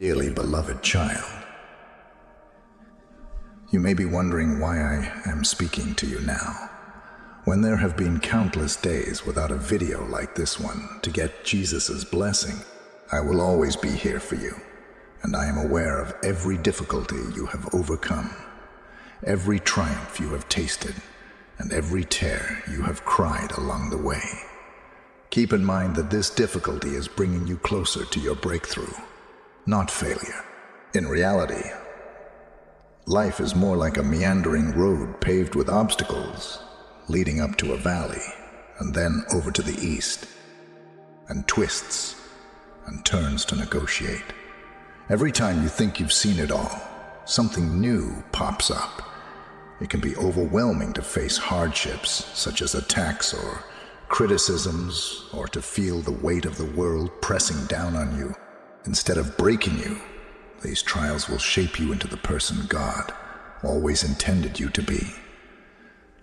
Dearly beloved child, you may be wondering why I am speaking to you now, when there have been countless days without a video like this one to get Jesus' blessing. I will always be here for you, and I am aware of every difficulty you have overcome, every triumph you have tasted, and every tear you have cried along the way. Keep in mind that this difficulty is bringing you closer to your breakthrough, not failure. In reality, life is more like a meandering road paved with obstacles, leading up to a valley, and then over to the east, and twists and turns to negotiate. Every time you think you've seen it all, something new pops up. It can be overwhelming to face hardships such as attacks or criticisms, or to feel the weight of the world pressing down on you. Instead of breaking you, these trials will shape you into the person God always intended you to be.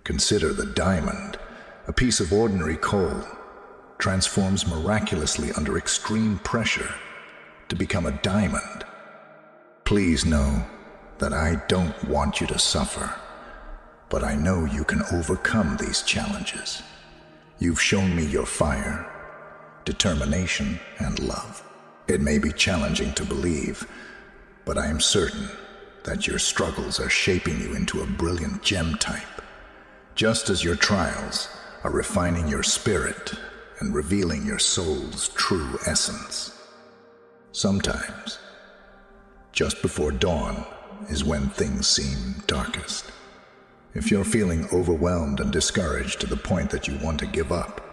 Consider the diamond. A piece of ordinary coal transforms miraculously under extreme pressure to become a diamond. Please know that I don't want you to suffer, but I know you can overcome these challenges. You've shown me your fire, determination, and love. It may be challenging to believe, but I am certain that your struggles are shaping you into a brilliant gem type, just as your trials are refining your spirit and revealing your soul's true essence. Sometimes, just before dawn is when things seem darkest. If you're feeling overwhelmed and discouraged to the point that you want to give up,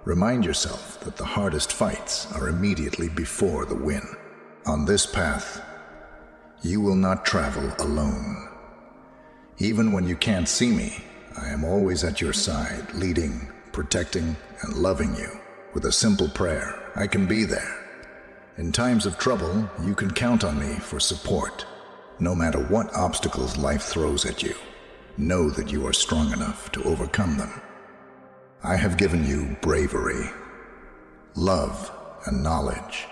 remind yourself that the hardest fights are immediately before the win. On this path, you will not travel alone. Even when you can't see me, I am always at your side, leading, protecting, and loving you. With a simple prayer, I can be there. In times of trouble, you can count on me for support. No matter what obstacles life throws at you, know that you are strong enough to overcome them. I have given you bravery, love, and knowledge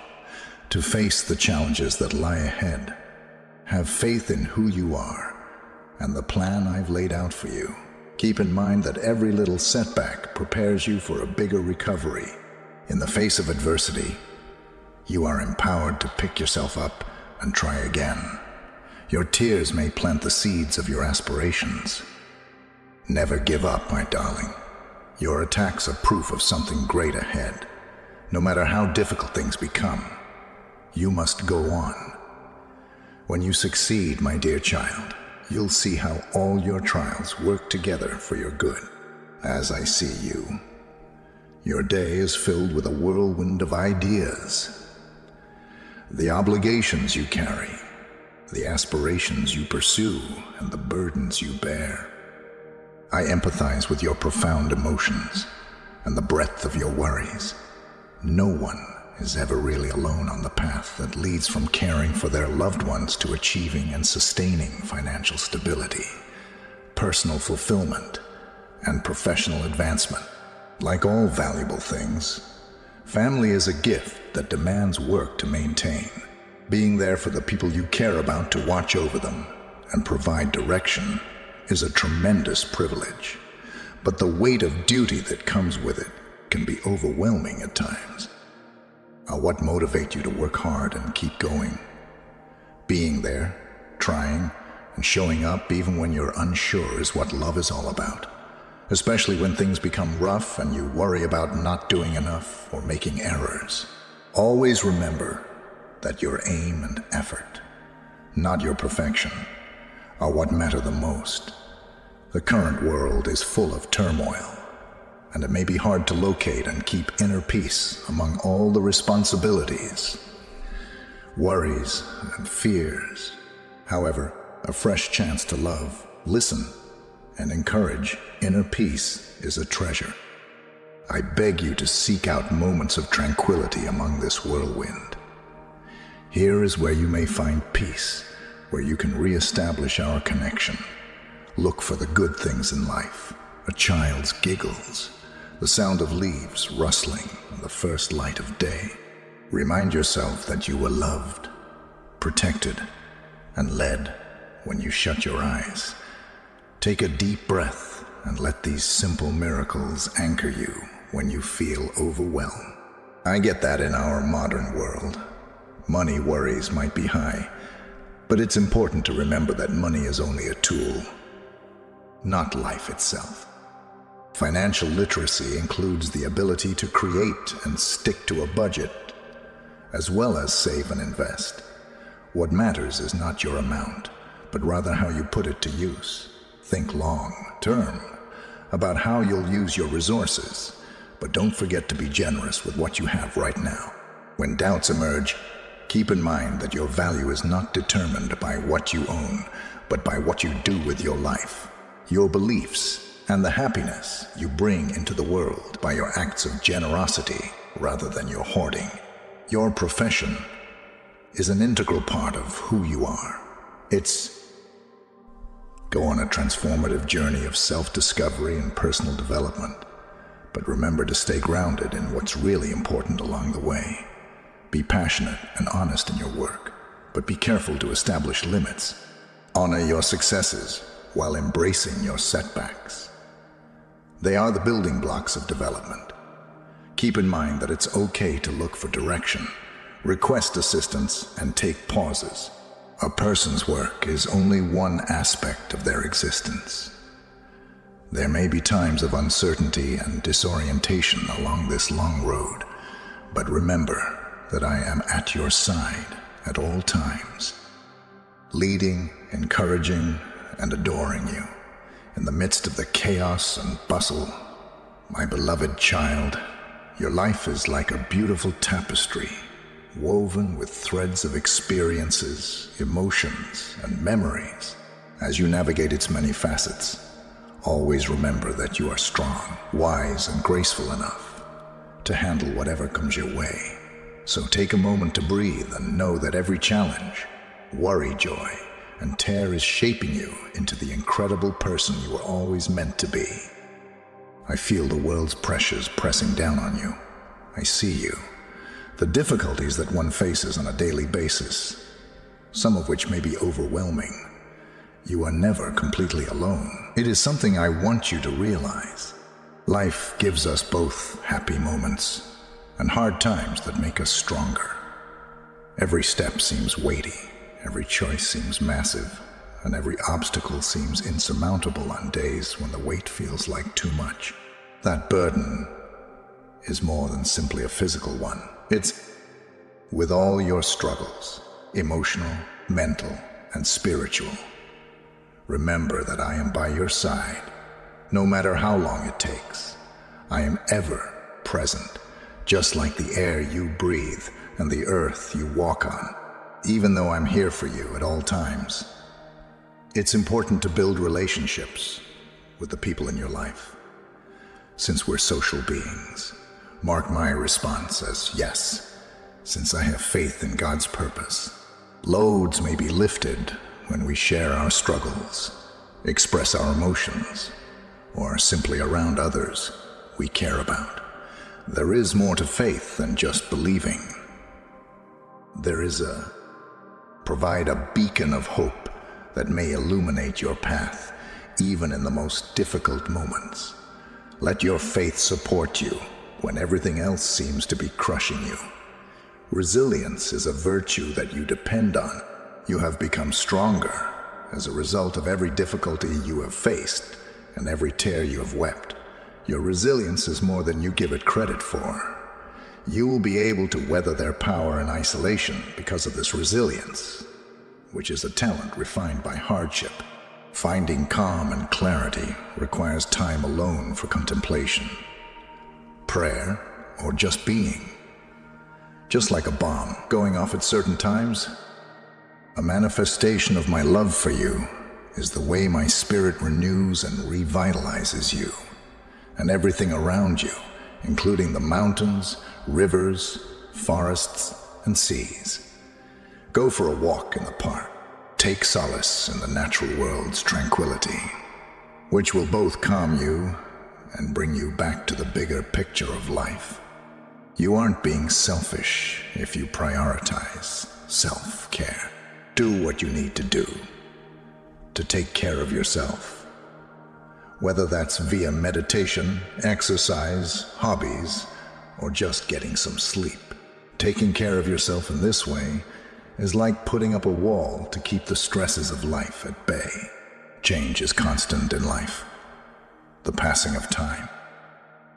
to face the challenges that lie ahead. Have faith in who you are and the plan I've laid out for you. Keep in mind that every little setback prepares you for a bigger recovery. In the face of adversity, you are empowered to pick yourself up and try again. Your tears may plant the seeds of your aspirations. Never give up, my darling. Your attacks are proof of something great ahead. No matter how difficult things become, you must go on. When you succeed, my dear child, you'll see how all your trials work together for your good. As I see you, your day is filled with a whirlwind of ideas. The obligations you carry, the aspirations you pursue, and the burdens you bear. I empathize with your profound emotions and the breadth of your worries. No one is ever really alone on the path that leads from caring for their loved ones to achieving and sustaining financial stability, personal fulfillment, and professional advancement. Like all valuable things, family is a gift that demands work to maintain. Being there for the people you care about to watch over them and provide direction is a tremendous privilege, but the weight of duty that comes with it can be overwhelming at times. What motivates you to work hard and keep going? Being there, trying, and showing up even when you're unsure is what love is all about, especially when things become rough and you worry about not doing enough or making errors. Always remember that your aim and effort, not your perfection, are what matter the most. The current world is full of turmoil, and it may be hard to locate and keep inner peace among all the responsibilities, worries, and fears. However, a fresh chance to love, listen, and encourage inner peace is a treasure. I beg you to seek out moments of tranquility among this whirlwind. Here is where you may find peace, where you can reestablish our connection. Look for the good things in life, a child's giggles, the sound of leaves rustling, and the first light of day. Remind yourself that you were loved, protected, and led when you shut your eyes. Take a deep breath and let these simple miracles anchor you when you feel overwhelmed. I get that in our modern world, money worries might be high, but it's important to remember that money is only a tool, not life itself. Financial literacy includes the ability to create and stick to a budget, as well as save and invest. What matters is not your amount, but rather how you put it to use. Think long term about how you'll use your resources, but don't forget to be generous with what you have right now. When doubts emerge, keep in mind that your value is not determined by what you own, but by what you do with your life, your beliefs, and the happiness you bring into the world by your acts of generosity rather than your hoarding. Your profession is an integral part of who you are. Go on a transformative journey of self-discovery and personal development, but remember to stay grounded in what's really important along the way. Be passionate and honest in your work, but be careful to establish limits. Honor your successes while embracing your setbacks. They are the building blocks of development. Keep in mind that it's okay to look for direction, request assistance, and take pauses. A person's work is only one aspect of their existence. There may be times of uncertainty and disorientation along this long road, but remember that I am at your side at all times, leading, encouraging, and adoring you. In the midst of the chaos and bustle, my beloved child, your life is like a beautiful tapestry, woven with threads of experiences, emotions, and memories. As you navigate its many facets, always remember that you are strong, wise, and graceful enough to handle whatever comes your way. So take a moment to breathe and know that every challenge, worry, joy, and tear is shaping you into the incredible person you were always meant to be. I feel the world's pressures pressing down on you. I see you. The difficulties that one faces on a daily basis, some of which may be overwhelming. You are never completely alone. It is something I want you to realize. Life gives us both happy moments and hard times that make us stronger. Every step seems weighty, every choice seems massive, and every obstacle seems insurmountable on days when the weight feels like too much. That burden is more than simply a physical one. It's with all your struggles, emotional, mental, and spiritual. Remember that I am by your side, no matter how long it takes. I am ever present, just like the air you breathe and the earth you walk on, even though I'm here for you at all times. It's important to build relationships with the people in your life. Since we're social beings, mark my response as yes, since I have faith in God's purpose. Loads may be lifted when we share our struggles, express our emotions, or simply around others we care about. There is more to faith than just believing. Provide a beacon of hope that may illuminate your path, even in the most difficult moments. Let your faith support you when everything else seems to be crushing you. Resilience is a virtue that you depend on. You have become stronger as a result of every difficulty you have faced and every tear you have wept. Your resilience is more than you give it credit for. You will be able to weather their power in isolation because of this resilience, which is a talent refined by hardship. Finding calm and clarity requires time alone for contemplation, prayer, or just being. Just like a bomb going off at certain times, a manifestation of my love for you is the way my spirit renews and revitalizes you and everything around you, including the mountains, rivers, forests, and seas. Go for a walk in the park. Take solace in the natural world's tranquility, which will both calm you and bring you back to the bigger picture of life. You aren't being selfish if you prioritize self-care. Do what you need to do to take care of yourself. Whether that's via meditation, exercise, hobbies, or just getting some sleep. Taking care of yourself in this way is like putting up a wall to keep the stresses of life at bay. Change is constant in life. The passing of time.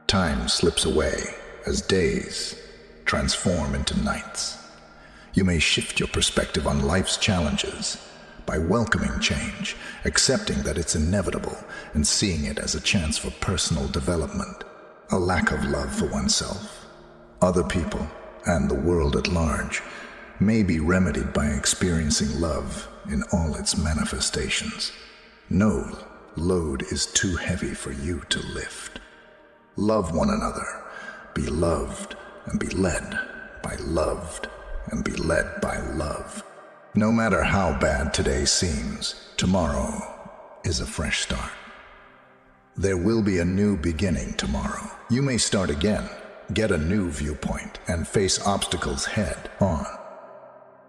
Time slips away as days transform into nights. You may shift your perspective on life's challenges by welcoming change, accepting that it's inevitable, and seeing it as a chance for personal development. A lack of love for oneself, other people, and the world at large may be remedied by experiencing love in all its manifestations. No load is too heavy for you to lift. Love one another, be loved, and be led by loved, and be led by love. No matter how bad today seems, tomorrow is a fresh start. There will be a new beginning tomorrow. You may start again, get a new viewpoint, and face obstacles head on.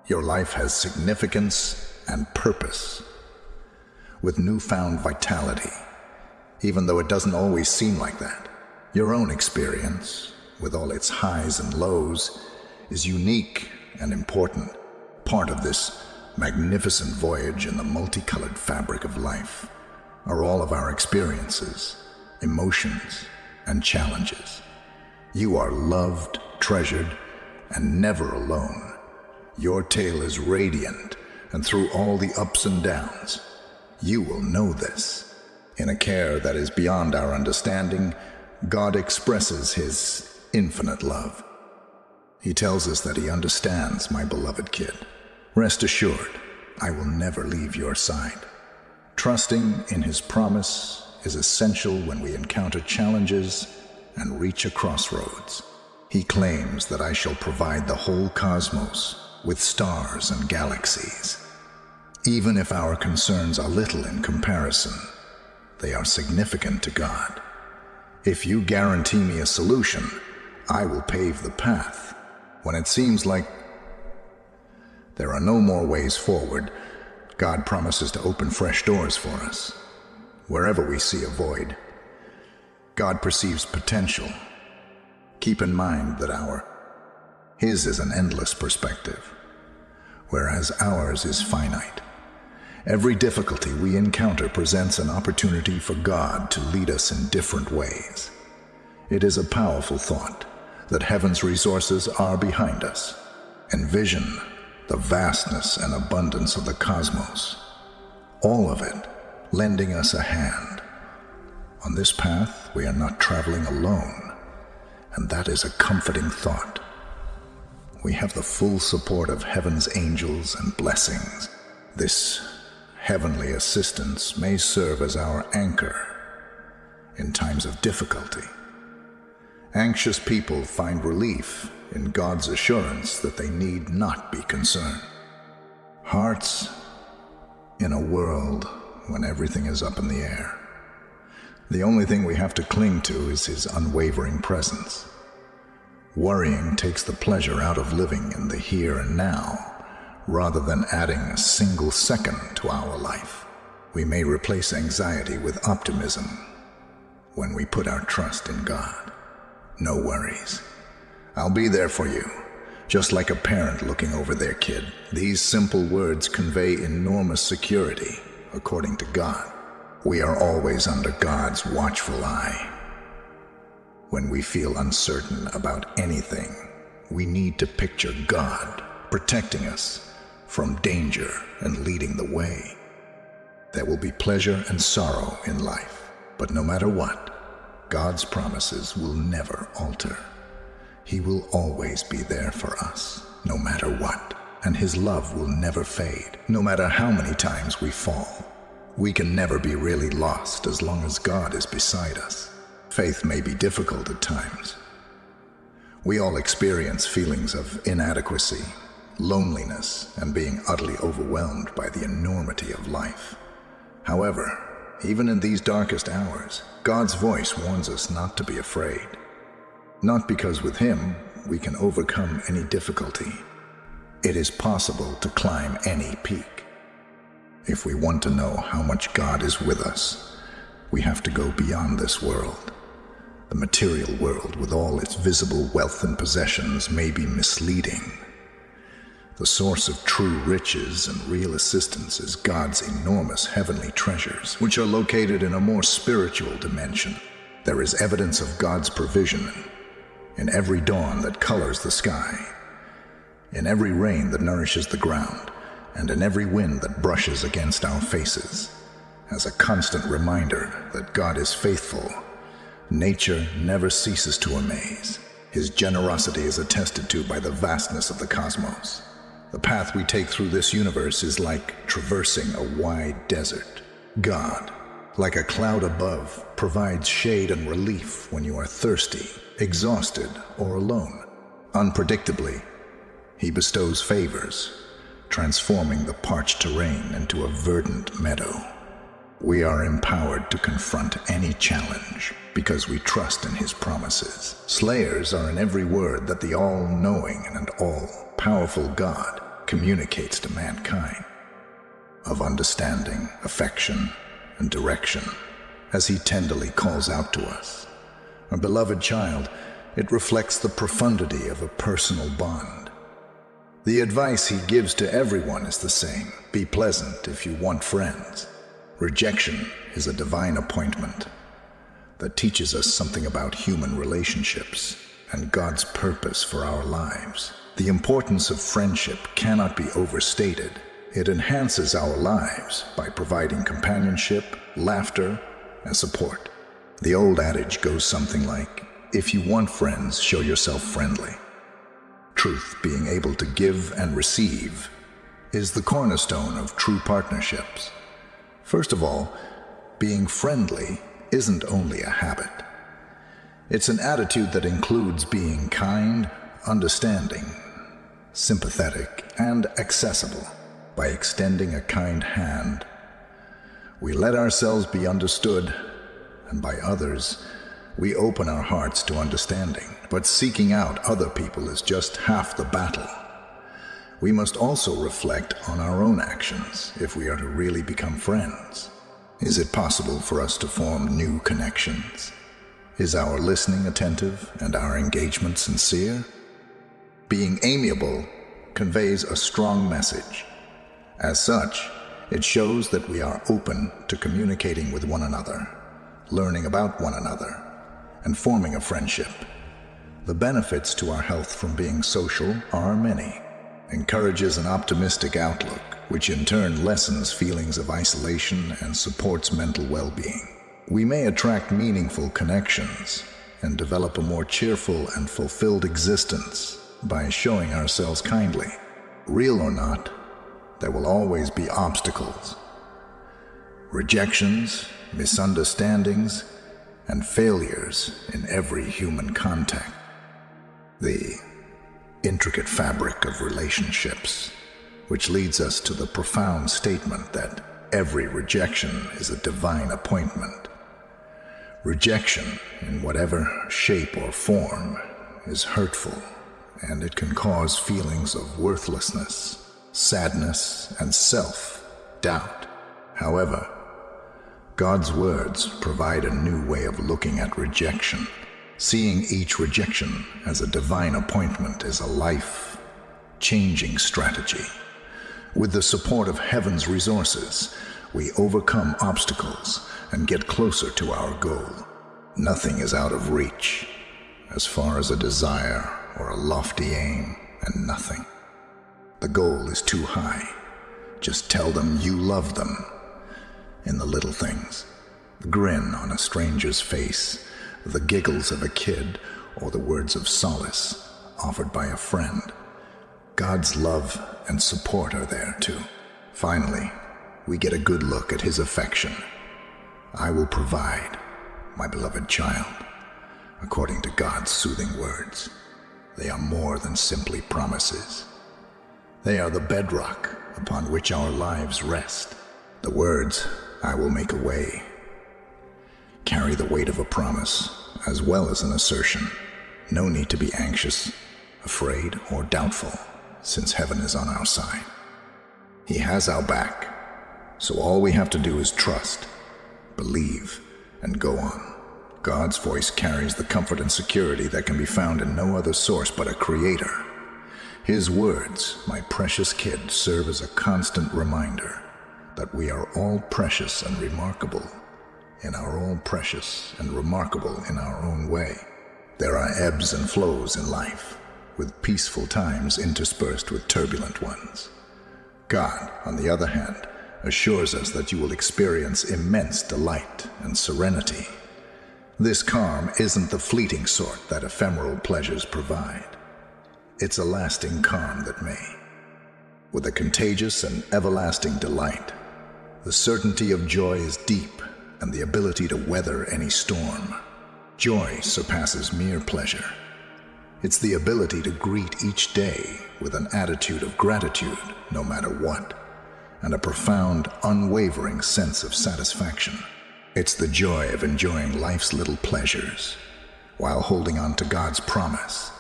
Your life has significance and purpose, with newfound vitality, even though it doesn't always seem like that. Your own experience, with all its highs and lows, is unique and important, part of this magnificent voyage in the multicolored fabric of life are all of our experiences, emotions, and challenges. You are loved, treasured, and never alone. Your tale is radiant, and through all the ups and downs, you will know this. In a care that is beyond our understanding, God expresses His infinite love. He tells us that He understands, my beloved kid. Rest assured, I will never leave your side. Trusting in His promise is essential when we encounter challenges and reach a crossroads. He claims that I shall provide the whole cosmos with stars and galaxies. Even if our concerns are little in comparison, they are significant to God. If you guarantee me a solution, I will pave the path. When it seems like there are no more ways forward, God promises to open fresh doors for us. Wherever we see a void, God perceives potential. Keep in mind that His is an endless perspective, whereas ours is finite. Every difficulty we encounter presents an opportunity for God to lead us in different ways. It is a powerful thought that heaven's resources are behind us. Envision the vastness and abundance of the cosmos, all of it lending us a hand. On this path, we are not traveling alone, and that is a comforting thought. We have the full support of heaven's angels and blessings. This heavenly assistance may serve as our anchor in times of difficulty. Anxious people find relief in God's assurance that they need not be concerned. Hearts in a world when everything is up in the air. The only thing we have to cling to is His unwavering presence. Worrying takes the pleasure out of living in the here and now, rather than adding a single second to our life. We may replace anxiety with optimism when we put our trust in God. No worries. I'll be there for you, just like a parent looking over their kid. These simple words convey enormous security, according to God. We are always under God's watchful eye. When we feel uncertain about anything, we need to picture God protecting us from danger and leading the way. There will be pleasure and sorrow in life, but no matter what, God's promises will never alter. He will always be there for us, no matter what, and His love will never fade, no matter how many times we fall. We can never be really lost as long as God is beside us. Faith may be difficult at times. We all experience feelings of inadequacy, loneliness, and being utterly overwhelmed by the enormity of life. However, even in these darkest hours, God's voice warns us not to be afraid. Not because with Him we can overcome any difficulty. It is possible to climb any peak. If we want to know how much God is with us, we have to go beyond this world. The material world, with all its visible wealth and possessions, may be misleading. The source of true riches and real assistance is God's enormous heavenly treasures, which are located in a more spiritual dimension. There is evidence of God's provision in every dawn that colors the sky, in every rain that nourishes the ground, and in every wind that brushes against our faces. As a constant reminder that God is faithful, nature never ceases to amaze. His generosity is attested to by the vastness of the cosmos. The path we take through this universe is like traversing a wide desert. God, like a cloud above, provides shade and relief when you are thirsty, exhausted, or alone. Unpredictably, He bestows favors, transforming the parched terrain into a verdant meadow. We are empowered to confront any challenge because we trust in His promises. Slayers are in every word that the all-knowing and all-powerful God communicates to mankind, of understanding, affection, and direction, as He tenderly calls out to us. Our beloved child, it reflects the profundity of a personal bond. The advice He gives to everyone is the same: be pleasant if you want friends. Rejection is a divine appointment that teaches us something about human relationships and God's purpose for our lives. The importance of friendship cannot be overstated. It enhances our lives by providing companionship, laughter, and support. The old adage goes something like, if you want friends, show yourself friendly. Truth, being able to give and receive, is the cornerstone of true partnerships. First of all, being friendly isn't only a habit. It's an attitude that includes being kind, understanding, sympathetic, and accessible. By extending a kind hand, we let ourselves be understood, and by others, we open our hearts to understanding. But seeking out other people is just half the battle. We must also reflect on our own actions if we are to really become friends. Is it possible for us to form new connections? Is our listening attentive and our engagement sincere? Being amiable conveys a strong message. As such, it shows that we are open to communicating with one another, learning about one another, and forming a friendship. The benefits to our health from being social are many. Encourages an optimistic outlook, which in turn lessens feelings of isolation and supports mental well-being. We may attract meaningful connections and develop a more cheerful and fulfilled existence by showing ourselves kindly. Real or not, there will always be obstacles, rejections, misunderstandings, and failures in every human contact. The intricate fabric of relationships, which leads us to the profound statement that every rejection is a divine appointment. Rejection, in whatever shape or form, is hurtful, and it can cause feelings of worthlessness, sadness, and self-doubt. However, God's words provide a new way of looking at rejection. Seeing each rejection as a divine appointment is a life-changing strategy. With the support of heaven's resources, we overcome obstacles and get closer to our goal. Nothing is out of reach as far as a desire or a lofty aim, and nothing. The goal is too high. Just tell them you love them. In the little things, the grin on a stranger's face, the giggles of a kid, or the words of solace offered by a friend. God's love and support are there too. Finally, we get a good look at His affection. I will provide, my beloved child, according to God's soothing words. They are more than simply promises. They are the bedrock upon which our lives rest. The words, I will make a way, carry the weight of a promise as well as an assertion. No need to be anxious, afraid, or doubtful. since heaven is on our side. He has our back, so all we have to do is trust, believe, and go on. God's voice carries the comfort and security that can be found in no other source but a creator. His words, "My precious kid," serve as a constant reminder that we are all precious and remarkable in our own way. There are ebbs and flows in life, with peaceful times interspersed with turbulent ones. God, on the other hand, assures us that you will experience immense delight and serenity. This calm isn't the fleeting sort that ephemeral pleasures provide. It's a lasting calm that may, with a contagious and everlasting delight. The certainty of joy is deep, and the ability to weather any storm. Joy surpasses mere pleasure. It's the ability to greet each day with an attitude of gratitude, no matter what, and a profound, unwavering sense of satisfaction. It's the joy of enjoying life's little pleasures, while holding on to God's promise,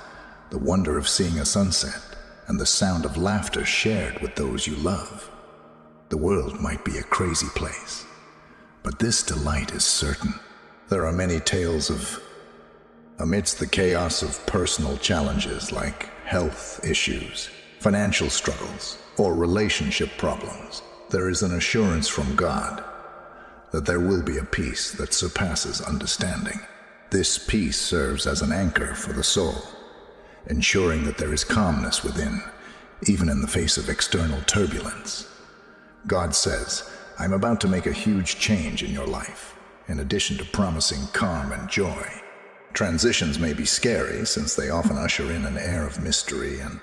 the wonder of seeing a sunset, and the sound of laughter shared with those you love. The world might be a crazy place, but this delight is certain. There are many tales of, amidst the chaos of personal challenges like health issues, financial struggles, or relationship problems, there is an assurance from God that there will be a peace that surpasses understanding. This peace serves as an anchor for the soul, ensuring that there is calmness within, even in the face of external turbulence. God says, "I'm about to make a huge change in your life, in addition to promising calm and joy." Transitions may be scary, since they often usher in an air of mystery and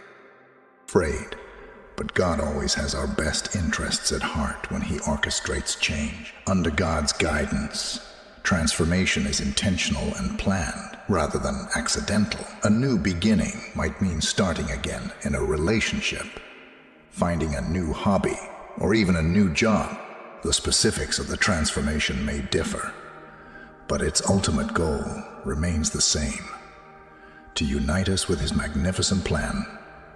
afraid, but God always has our best interests at heart when He orchestrates change. Under God's guidance, transformation is intentional and planned, rather than accidental. A new beginning might mean starting again in a relationship, finding a new hobby, or even a new job. The specifics of the transformation may differ, but its ultimate goal remains the same: to unite us with His magnificent plan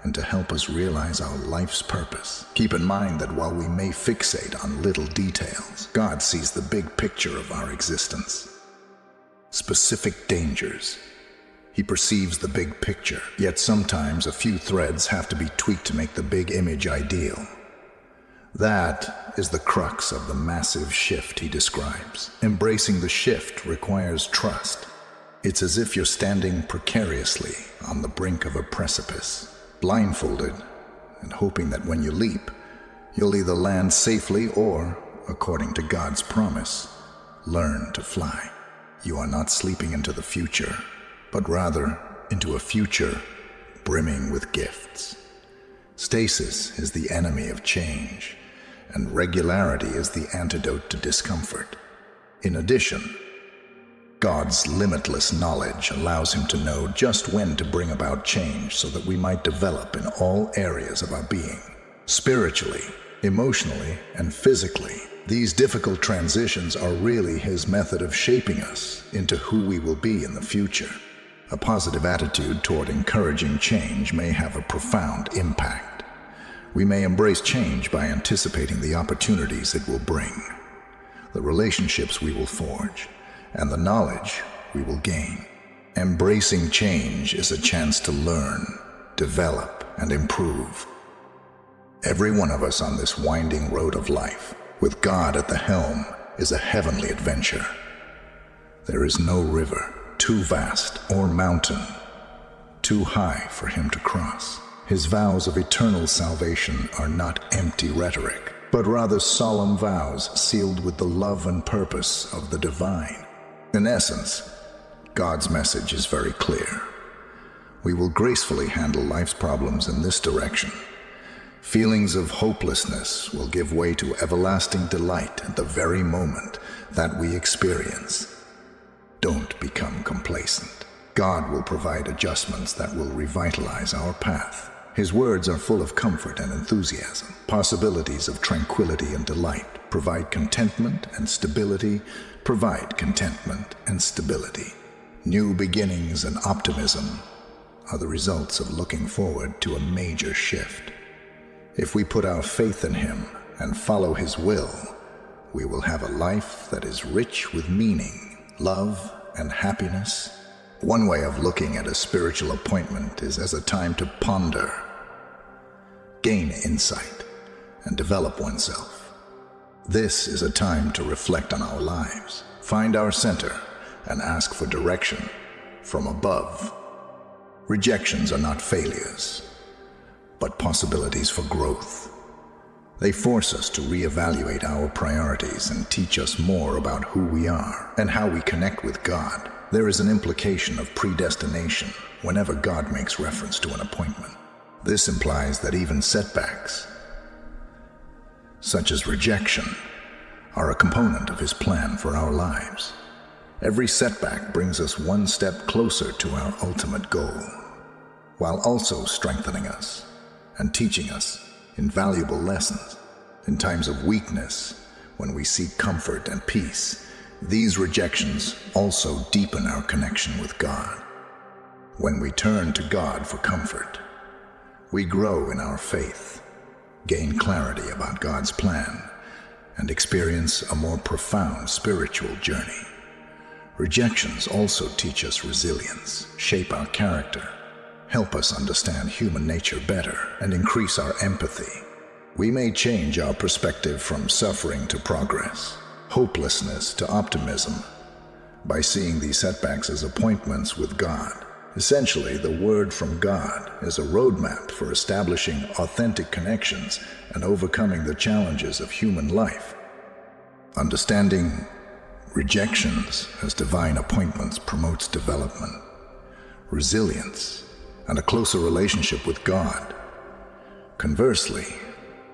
and to help us realize our life's purpose. Keep in mind that while we may fixate on little details, God sees the big picture of our existence. Specific dangers. He perceives the big picture, yet sometimes a few threads have to be tweaked to make the big image ideal. That is the crux of the massive shift He describes. Embracing the shift requires trust. It's as if you're standing precariously on the brink of a precipice, blindfolded and hoping that when you leap, you'll either land safely or, according to God's promise, learn to fly. You are not sleeping into the future, but rather into a future brimming with gifts. Stasis is the enemy of change, and regularity is the antidote to discomfort. In addition, God's limitless knowledge allows Him to know just when to bring about change so that we might develop in all areas of our being. Spiritually, emotionally, and physically, these difficult transitions are really His method of shaping us into who we will be in the future. A positive attitude toward encouraging change may have a profound impact. We may embrace change by anticipating the opportunities it will bring, the relationships we will forge, and the knowledge we will gain. Embracing change is a chance to learn, develop, and improve. Every one of us on this winding road of life, with God at the helm, is a heavenly adventure. There is no river too vast or mountain too high for Him to cross. His vows of eternal salvation are not empty rhetoric, but rather solemn vows sealed with the love and purpose of the divine. In essence, God's message is very clear. We will gracefully handle life's problems in this direction. Feelings of hopelessness will give way to everlasting delight at the very moment that we experience. Don't become complacent. God will provide adjustments that will revitalize our path. His words are full of comfort and enthusiasm. Possibilities of tranquility and delight provide contentment and stability. New beginnings and optimism are the results of looking forward to a major shift. If we put our faith in Him and follow His will, we will have a life that is rich with meaning, love, and happiness. One way of looking at a spiritual appointment is as a time to ponder, gain insight, and develop oneself. This is a time to reflect on our lives, find our center, and ask for direction from above. Rejections are not failures, but possibilities for growth. They force us to reevaluate our priorities and teach us more about who we are and how we connect with God. There is an implication of predestination whenever God makes reference to an appointment. This implies that even setbacks, such as rejection, are a component of His plan for our lives. Every setback brings us one step closer to our ultimate goal, while also strengthening us and teaching us invaluable lessons. In times of weakness, when we seek comfort and peace, these rejections also deepen our connection with God. When we turn to God for comfort, we grow in our faith, gain clarity about God's plan, and experience a more profound spiritual journey. Rejections also teach us resilience, shape our character, help us understand human nature better, and increase our empathy. We may change our perspective from suffering to progress, hopelessness to optimism, by seeing these setbacks as appointments with God. Essentially, the Word from God is a roadmap for establishing authentic connections and overcoming the challenges of human life. Understanding rejections as divine appointments promotes development, resilience, and a closer relationship with God. Conversely,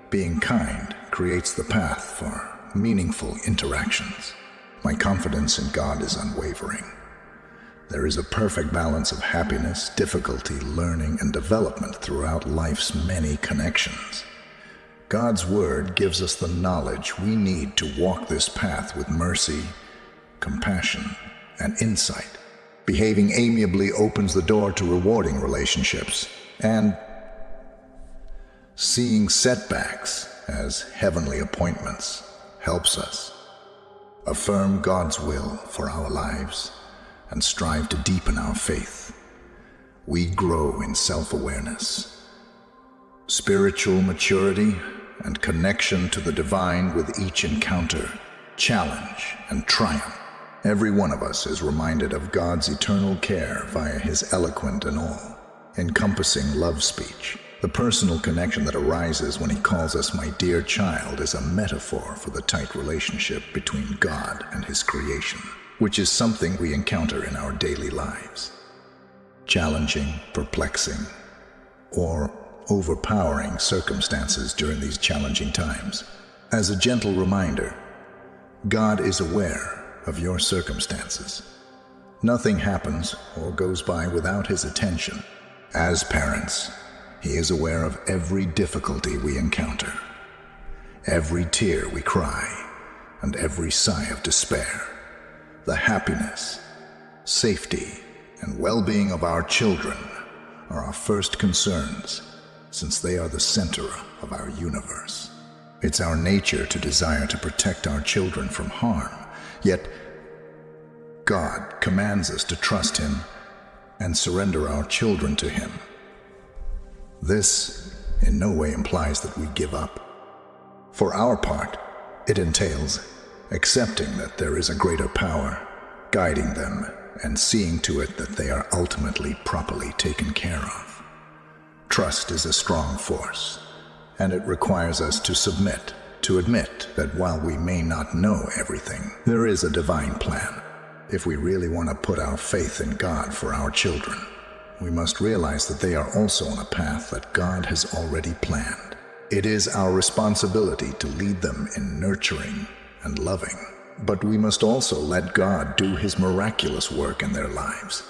being kind creates the path for meaningful interactions. My confidence in God is unwavering. There is a perfect balance of happiness, difficulty, learning, and development throughout life's many connections. God's Word gives us the knowledge we need to walk this path with mercy, compassion, and insight. Behaving amiably opens the door to rewarding relationships, and seeing setbacks as heavenly appointments helps us affirm God's will for our lives and strive to deepen our faith. We grow in self-awareness, spiritual maturity, and connection to the divine with each encounter, challenge, and triumph. Every one of us is reminded of God's eternal care via His eloquent and all-encompassing love speech. The personal connection that arises when He calls us "my dear child" is a metaphor for the tight relationship between God and His creation, which is something we encounter in our daily lives. Challenging, perplexing, or overpowering circumstances during these challenging times. As a gentle reminder, God is aware of your circumstances. Nothing happens or goes by without His attention. As parents, He is aware of every difficulty we encounter, every tear we cry, and every sigh of despair. The happiness, safety, and well-being of our children are our first concerns, since they are the center of our universe. It's our nature to desire to protect our children from harm, yet God commands us to trust Him and surrender our children to Him. This in no way implies that we give up. For our part, it entails accepting that there is a greater power guiding them and seeing to it that they are ultimately properly taken care of. Trust is a strong force, and it requires us to submit, to admit that while we may not know everything, there is a divine plan. If we really want to put our faith in God for our children, we must realize that they are also on a path that God has already planned. It is our responsibility to lead them in nurturing and loving, but we must also let God do His miraculous work in their lives.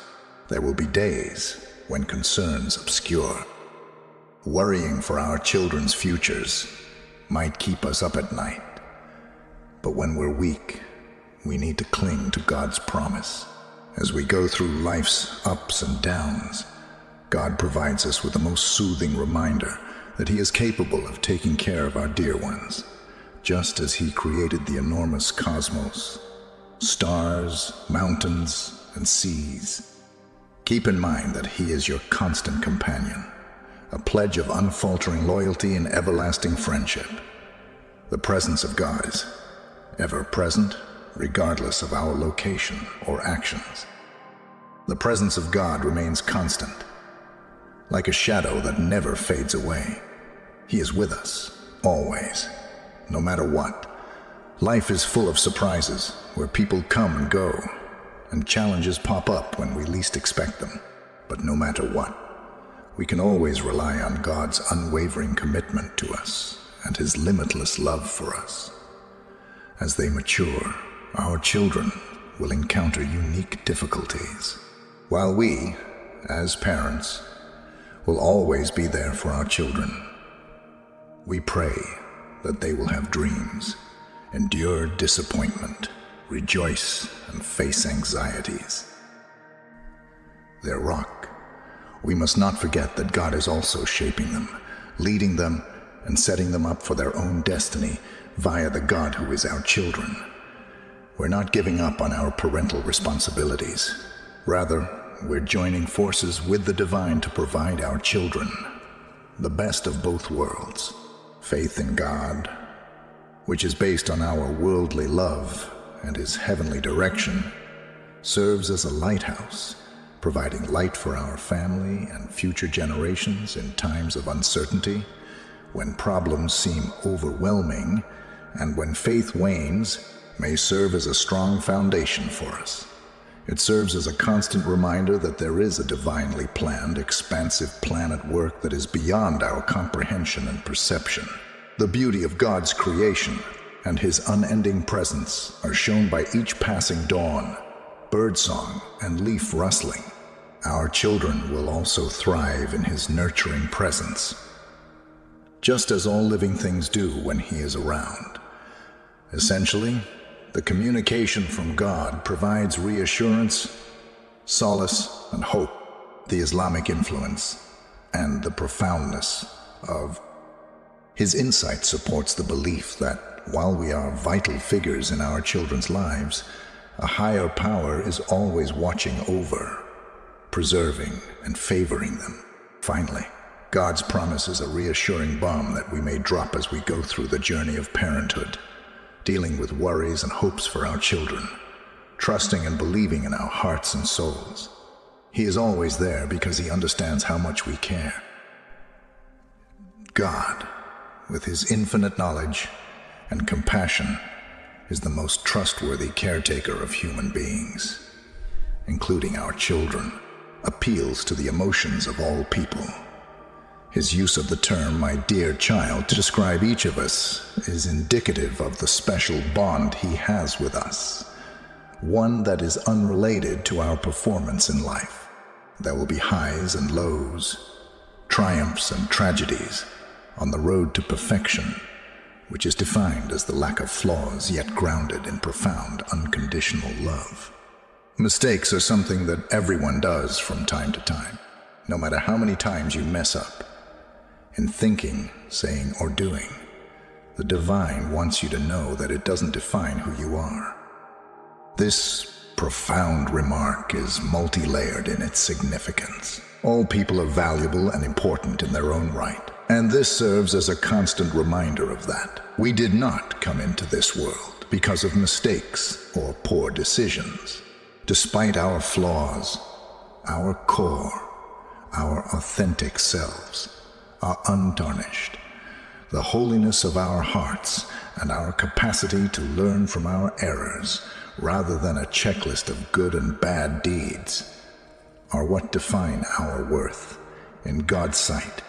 There will be days when concerns obscure. Worrying for our children's futures might keep us up at night, but when we're weak, we need to cling to God's promise. As we go through life's ups and downs, God provides us with the most soothing reminder that He is capable of taking care of our dear ones, just as He created the enormous cosmos, stars, mountains, and seas. Keep in mind that He is your constant companion, a pledge of unfaltering loyalty and everlasting friendship. The presence of God is ever present, regardless of our location or actions. The presence of God remains constant, like a shadow that never fades away. He is with us, always, no matter what. Life is full of surprises, where people come and go, and challenges pop up when we least expect them. But no matter what, we can always rely on God's unwavering commitment to us and His limitless love for us. As they mature, our children will encounter unique difficulties, while we, as parents, will always be there for our children. We pray that they will have dreams, endure disappointment, rejoice, and face anxieties. Their rock. We must not forget that God is also shaping them, leading them, and setting them up for their own destiny via the God who is our children. We're not giving up on our parental responsibilities. Rather, we're joining forces with the divine to provide our children the best of both worlds. Faith in God, which is based on our worldly love and His heavenly direction, serves as a lighthouse, providing light for our family and future generations in times of uncertainty, when problems seem overwhelming, and when faith wanes, may serve as a strong foundation for us. It serves as a constant reminder that there is a divinely planned, expansive plan at work that is beyond our comprehension and perception. The beauty of God's creation and His unending presence are shown by each passing dawn, birdsong, and leaf rustling. Our children will also thrive in His nurturing presence, just as all living things do when He is around. Essentially, the communication from God provides reassurance, solace, and hope. The Islamic influence and the profoundness of His insight supports the belief that while we are vital figures in our children's lives, a higher power is always watching over, preserving, and favoring them. Finally, God's promise is a reassuring balm that we may drop as we go through the journey of parenthood, dealing with worries and hopes for our children, trusting and believing in our hearts and souls. He is always there because He understands how much we care. God, with His infinite knowledge and compassion, is the most trustworthy caretaker of human beings, including our children, appeals to the emotions of all people. His use of the term "my dear child" to describe each of us is indicative of the special bond He has with us, one that is unrelated to our performance in life. There will be highs and lows, triumphs and tragedies on the road to perfection, which is defined as the lack of flaws yet grounded in profound unconditional love. Mistakes are something that everyone does from time to time, no matter how many times you mess up. In thinking, saying, or doing, the divine wants you to know that it doesn't define who you are. This profound remark is multi-layered in its significance. All people are valuable and important in their own right, and this serves as a constant reminder of that. We did not come into this world because of mistakes or poor decisions. Despite our flaws, our core, our authentic selves are untarnished. The holiness of our hearts and our capacity to learn from our errors, rather than a checklist of good and bad deeds, are what define our worth in God's sight.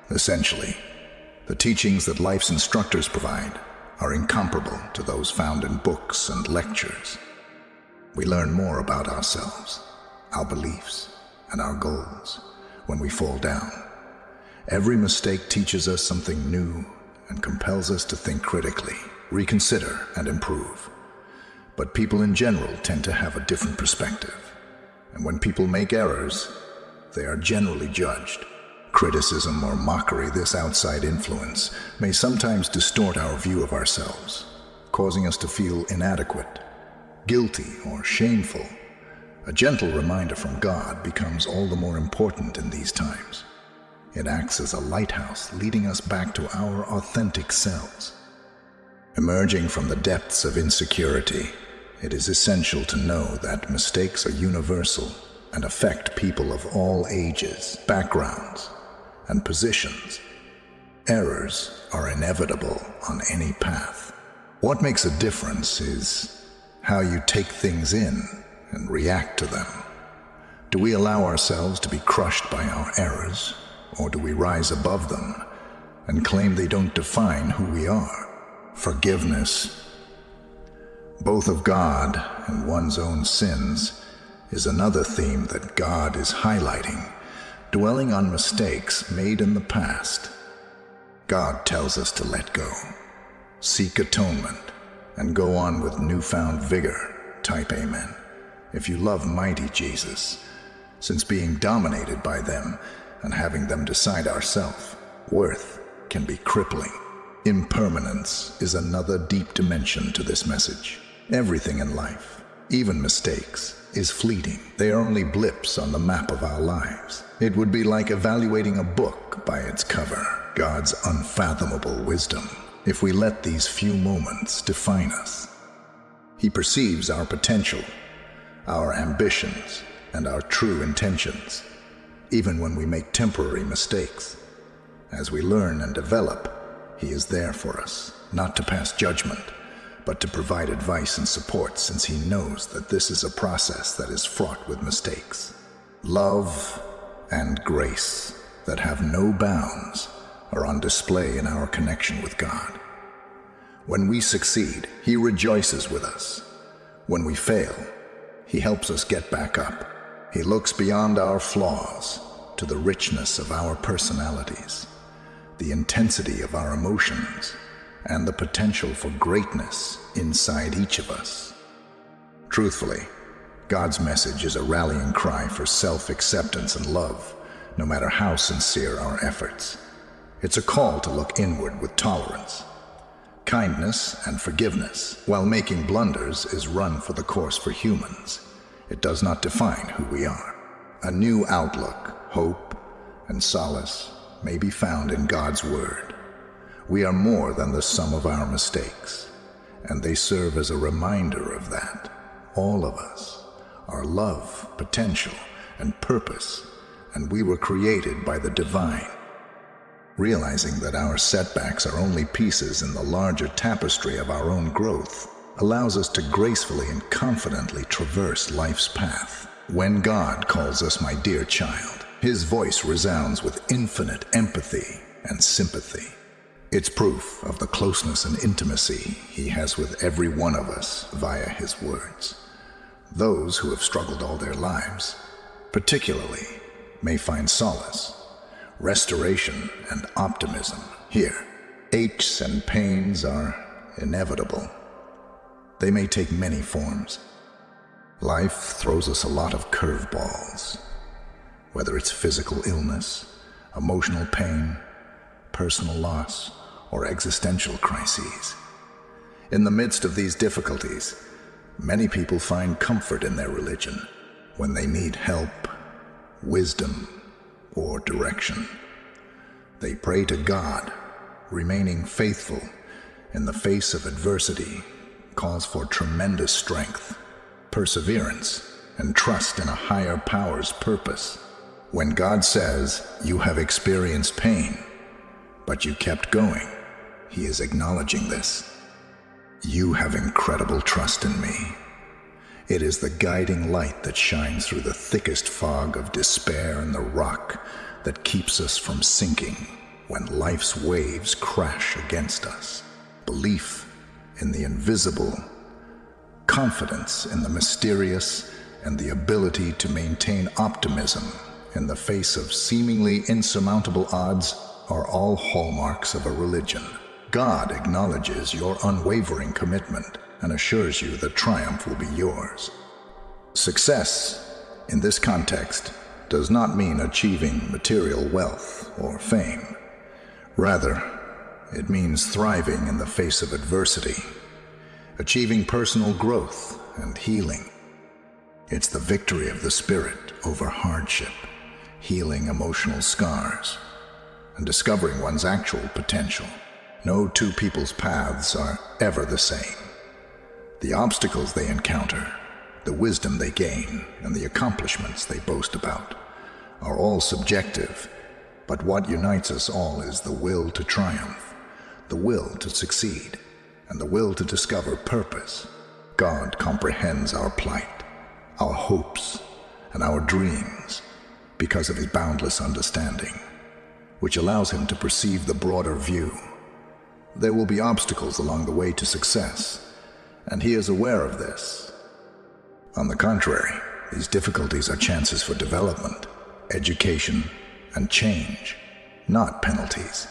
Essentially, the teachings that life's instructors provide are incomparable to those found in books and lectures. We learn more about ourselves, our beliefs, and our goals when we fall down. Every mistake teaches us something new and compels us to think critically, reconsider, and improve. But people in general tend to have a different perspective. And when people make errors, they are generally judged. Criticism or mockery, this outside influence, may sometimes distort our view of ourselves, causing us to feel inadequate, guilty, or shameful. A gentle reminder from God becomes all the more important in these times. It acts as a lighthouse, leading us back to our authentic selves. Emerging from the depths of insecurity, it is essential to know that mistakes are universal and affect people of all ages, backgrounds, and positions. Errors are inevitable on any path. What makes a difference is how you take things in and react to them. Do we allow ourselves to be crushed by our errors, or do we rise above them and claim they don't define who we are? Forgiveness, both of God and one's own sins, is another theme that God is highlighting, dwelling on mistakes made in the past. God tells us to let go, seek atonement, and go on with newfound vigor. Type amen if you love mighty Jesus, since being dominated by them and having them decide our self-worth can be crippling. Impermanence is another deep dimension to this message. Everything in life, even mistakes, is fleeting. They are only blips on the map of our lives. It would be like evaluating a book by its cover, God's unfathomable wisdom, if we let these few moments define us. He perceives our potential, our ambitions, and our true intentions, even when we make temporary mistakes. As we learn and develop, He is there for us, not to pass judgment, but to provide advice and support, since He knows that this is a process that is fraught with mistakes. Love and grace that have no bounds are on display in our connection with God. When we succeed, He rejoices with us. When we fail, He helps us get back up. He looks beyond our flaws to the richness of our personalities, the intensity of our emotions, and the potential for greatness inside each of us. Truthfully, God's message is a rallying cry for self-acceptance and love, no matter how sincere our efforts. It's a call to look inward with tolerance, kindness, and forgiveness. While making blunders is run for the course for humans, it does not define who we are. A new outlook, hope, and solace may be found in God's Word. We are more than the sum of our mistakes, and they serve as a reminder of that. All of us are love, potential, and purpose, and we were created by the divine. Realizing that our setbacks are only pieces in the larger tapestry of our own growth allows us to gracefully and confidently traverse life's path. When God calls us my dear child, His voice resounds with infinite empathy and sympathy. It's proof of the closeness and intimacy He has with every one of us via His words. Those who have struggled all their lives, particularly, may find solace, restoration, and optimism here. Aches and pains are inevitable. They may take many forms. Life throws us a lot of curveballs, whether it's physical illness, emotional pain, personal loss, or existential crises. In the midst of these difficulties, many people find comfort in their religion when they need help, wisdom, or direction. They pray to God. Remaining faithful in the face of adversity calls for tremendous strength, perseverance, and trust in a higher power's purpose. When God says, "You have experienced pain, but you kept going," He is acknowledging this. You have incredible trust in me. It is the guiding light that shines through the thickest fog of despair and the rock that keeps us from sinking when life's waves crash against us. Belief in the invisible, confidence in the mysterious, and the ability to maintain optimism in the face of seemingly insurmountable odds are all hallmarks of a religion. God acknowledges your unwavering commitment and assures you that triumph will be yours. Success, in this context, does not mean achieving material wealth or fame. Rather, it means thriving in the face of adversity, achieving personal growth and healing. It's the victory of the spirit over hardship, healing emotional scars, and discovering one's actual potential. No two people's paths are ever the same. The obstacles they encounter, the wisdom they gain, and the accomplishments they boast about are all subjective, but what unites us all is the will to triumph, the will to succeed, and the will to discover purpose. God comprehends our plight, our hopes, and our dreams because of his boundless understanding, which allows him to perceive the broader view. There will be obstacles along the way to success, and he is aware of this. On the contrary, these difficulties are chances for development, education, and change, not penalties.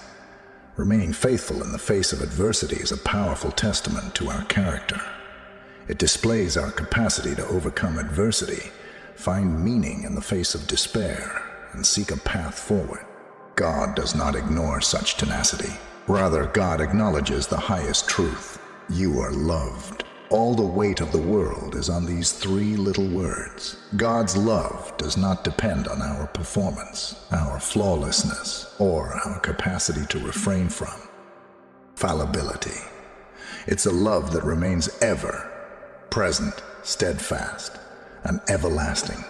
Remaining faithful in the face of adversity is a powerful testament to our character. It displays our capacity to overcome adversity, find meaning in the face of despair, and seek a path forward. God does not ignore such tenacity. Rather, God acknowledges the highest truth. You are loved. All the weight of the world is on these three little words. God's love does not depend on our performance, our flawlessness, or our capacity to refrain from fallibility. It's a love that remains ever present, steadfast, and everlasting.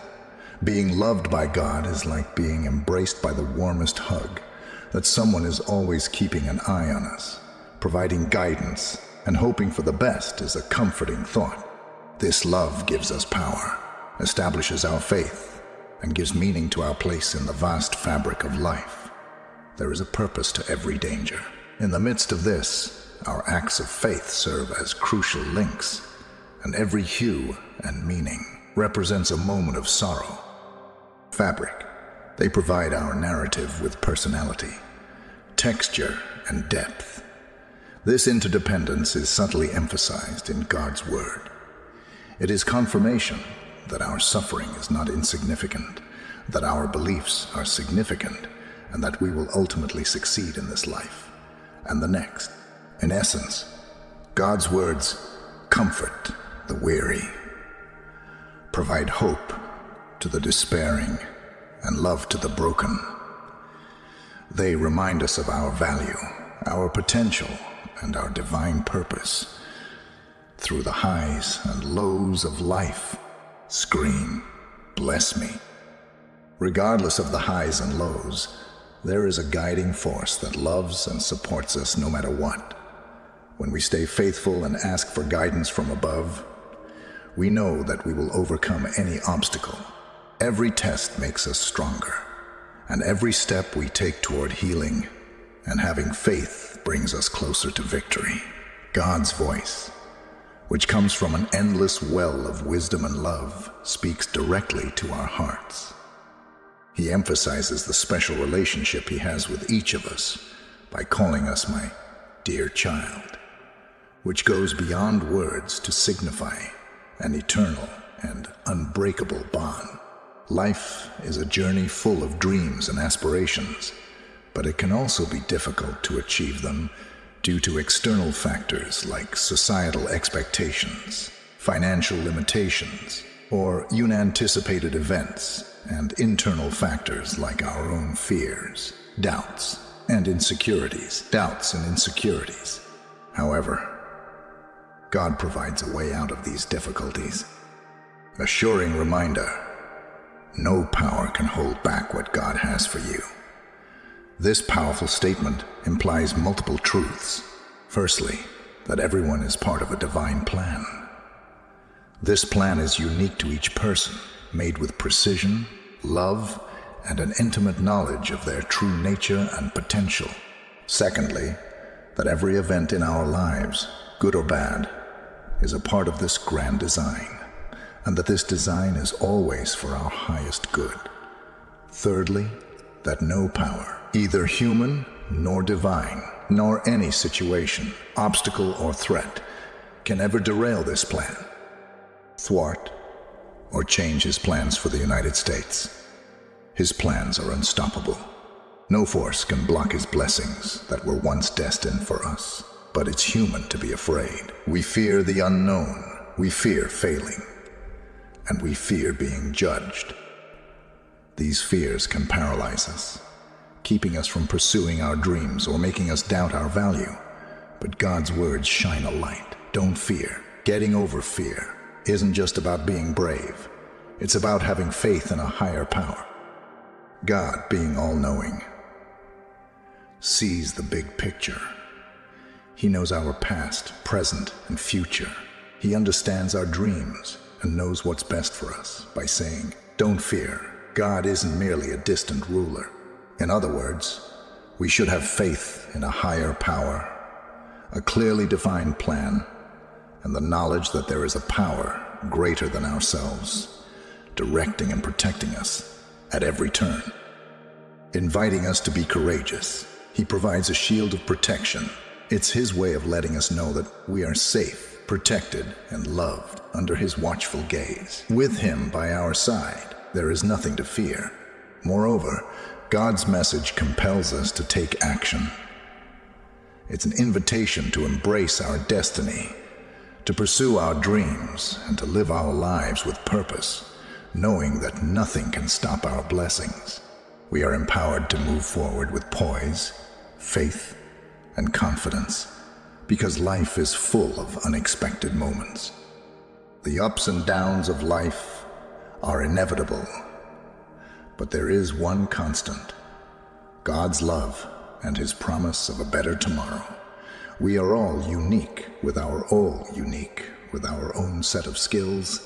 Being loved by God is like being embraced by the warmest hug, that someone is always keeping an eye on us, providing guidance, and hoping for the best is a comforting thought. This love gives us power, establishes our faith, and gives meaning to our place in the vast fabric of life. There is a purpose to every danger. In the midst of this, our acts of faith serve as crucial links, and every hue and meaning represents a moment of sorrow. Fabric. They provide our narrative with personality, texture, and depth. This interdependence is subtly emphasized in God's Word. It is confirmation that our suffering is not insignificant, that our beliefs are significant, and that we will ultimately succeed in this life and the next. In essence, God's words comfort the weary, provide hope to the despairing, and love to the broken. They remind us of our value, our potential, and our divine purpose. Through the highs and lows of life, scream, "Bless me." Regardless of the highs and lows, there is a guiding force that loves and supports us no matter what. When we stay faithful and ask for guidance from above, we know that we will overcome any obstacle. Every test makes us stronger, and every step we take toward healing and having faith brings us closer to victory. God's voice, which comes from an endless well of wisdom and love, speaks directly to our hearts. He emphasizes the special relationship he has with each of us by calling us my dear child, which goes beyond words to signify an eternal and unbreakable bond. Life is a journey full of dreams and aspirations, but it can also be difficult to achieve them due to external factors like societal expectations, financial limitations, or unanticipated events, and internal factors like our own fears, doubts, and insecurities. However, God provides a way out of these difficulties. Assuring reminder: no power can hold back what God has for you. This powerful statement implies multiple truths. Firstly, that everyone is part of a divine plan. This plan is unique to each person, made with precision, love, and an intimate knowledge of their true nature and potential. Secondly, that every event in our lives, good or bad, is a part of this grand design, and that this design is always for our highest good. Thirdly, that no power, either human nor divine, nor any situation, obstacle, or threat, can ever derail this plan, thwart, or change his plans for the United States. His plans are unstoppable. No force can block his blessings that were once destined for us. But it's human to be afraid. We fear the unknown. We fear failing. And we fear being judged. These fears can paralyze us, keeping us from pursuing our dreams or making us doubt our value. But God's words shine a light. Don't fear. Getting over fear isn't just about being brave. It's about having faith in a higher power. God, being all-knowing, sees the big picture. He knows our past, present, and future. He understands our dreams and knows what's best for us by saying, "Don't fear. God isn't merely a distant ruler." In other words, we should have faith in a higher power, a clearly defined plan, and the knowledge that there is a power greater than ourselves, directing and protecting us at every turn, inviting us to be courageous. He provides a shield of protection. It's his way of letting us know that we are safe, protected, and loved under his watchful gaze. With him by our side, there is nothing to fear. Moreover, God's message compels us to take action. It's an invitation to embrace our destiny, to pursue our dreams, and to live our lives with purpose, knowing that nothing can stop our blessings. We are empowered to move forward with poise, faith, and confidence, because life is full of unexpected moments. The ups and downs of life are inevitable, but there is one constant: God's love and his promise of a better tomorrow. We are all unique with our own set of skills,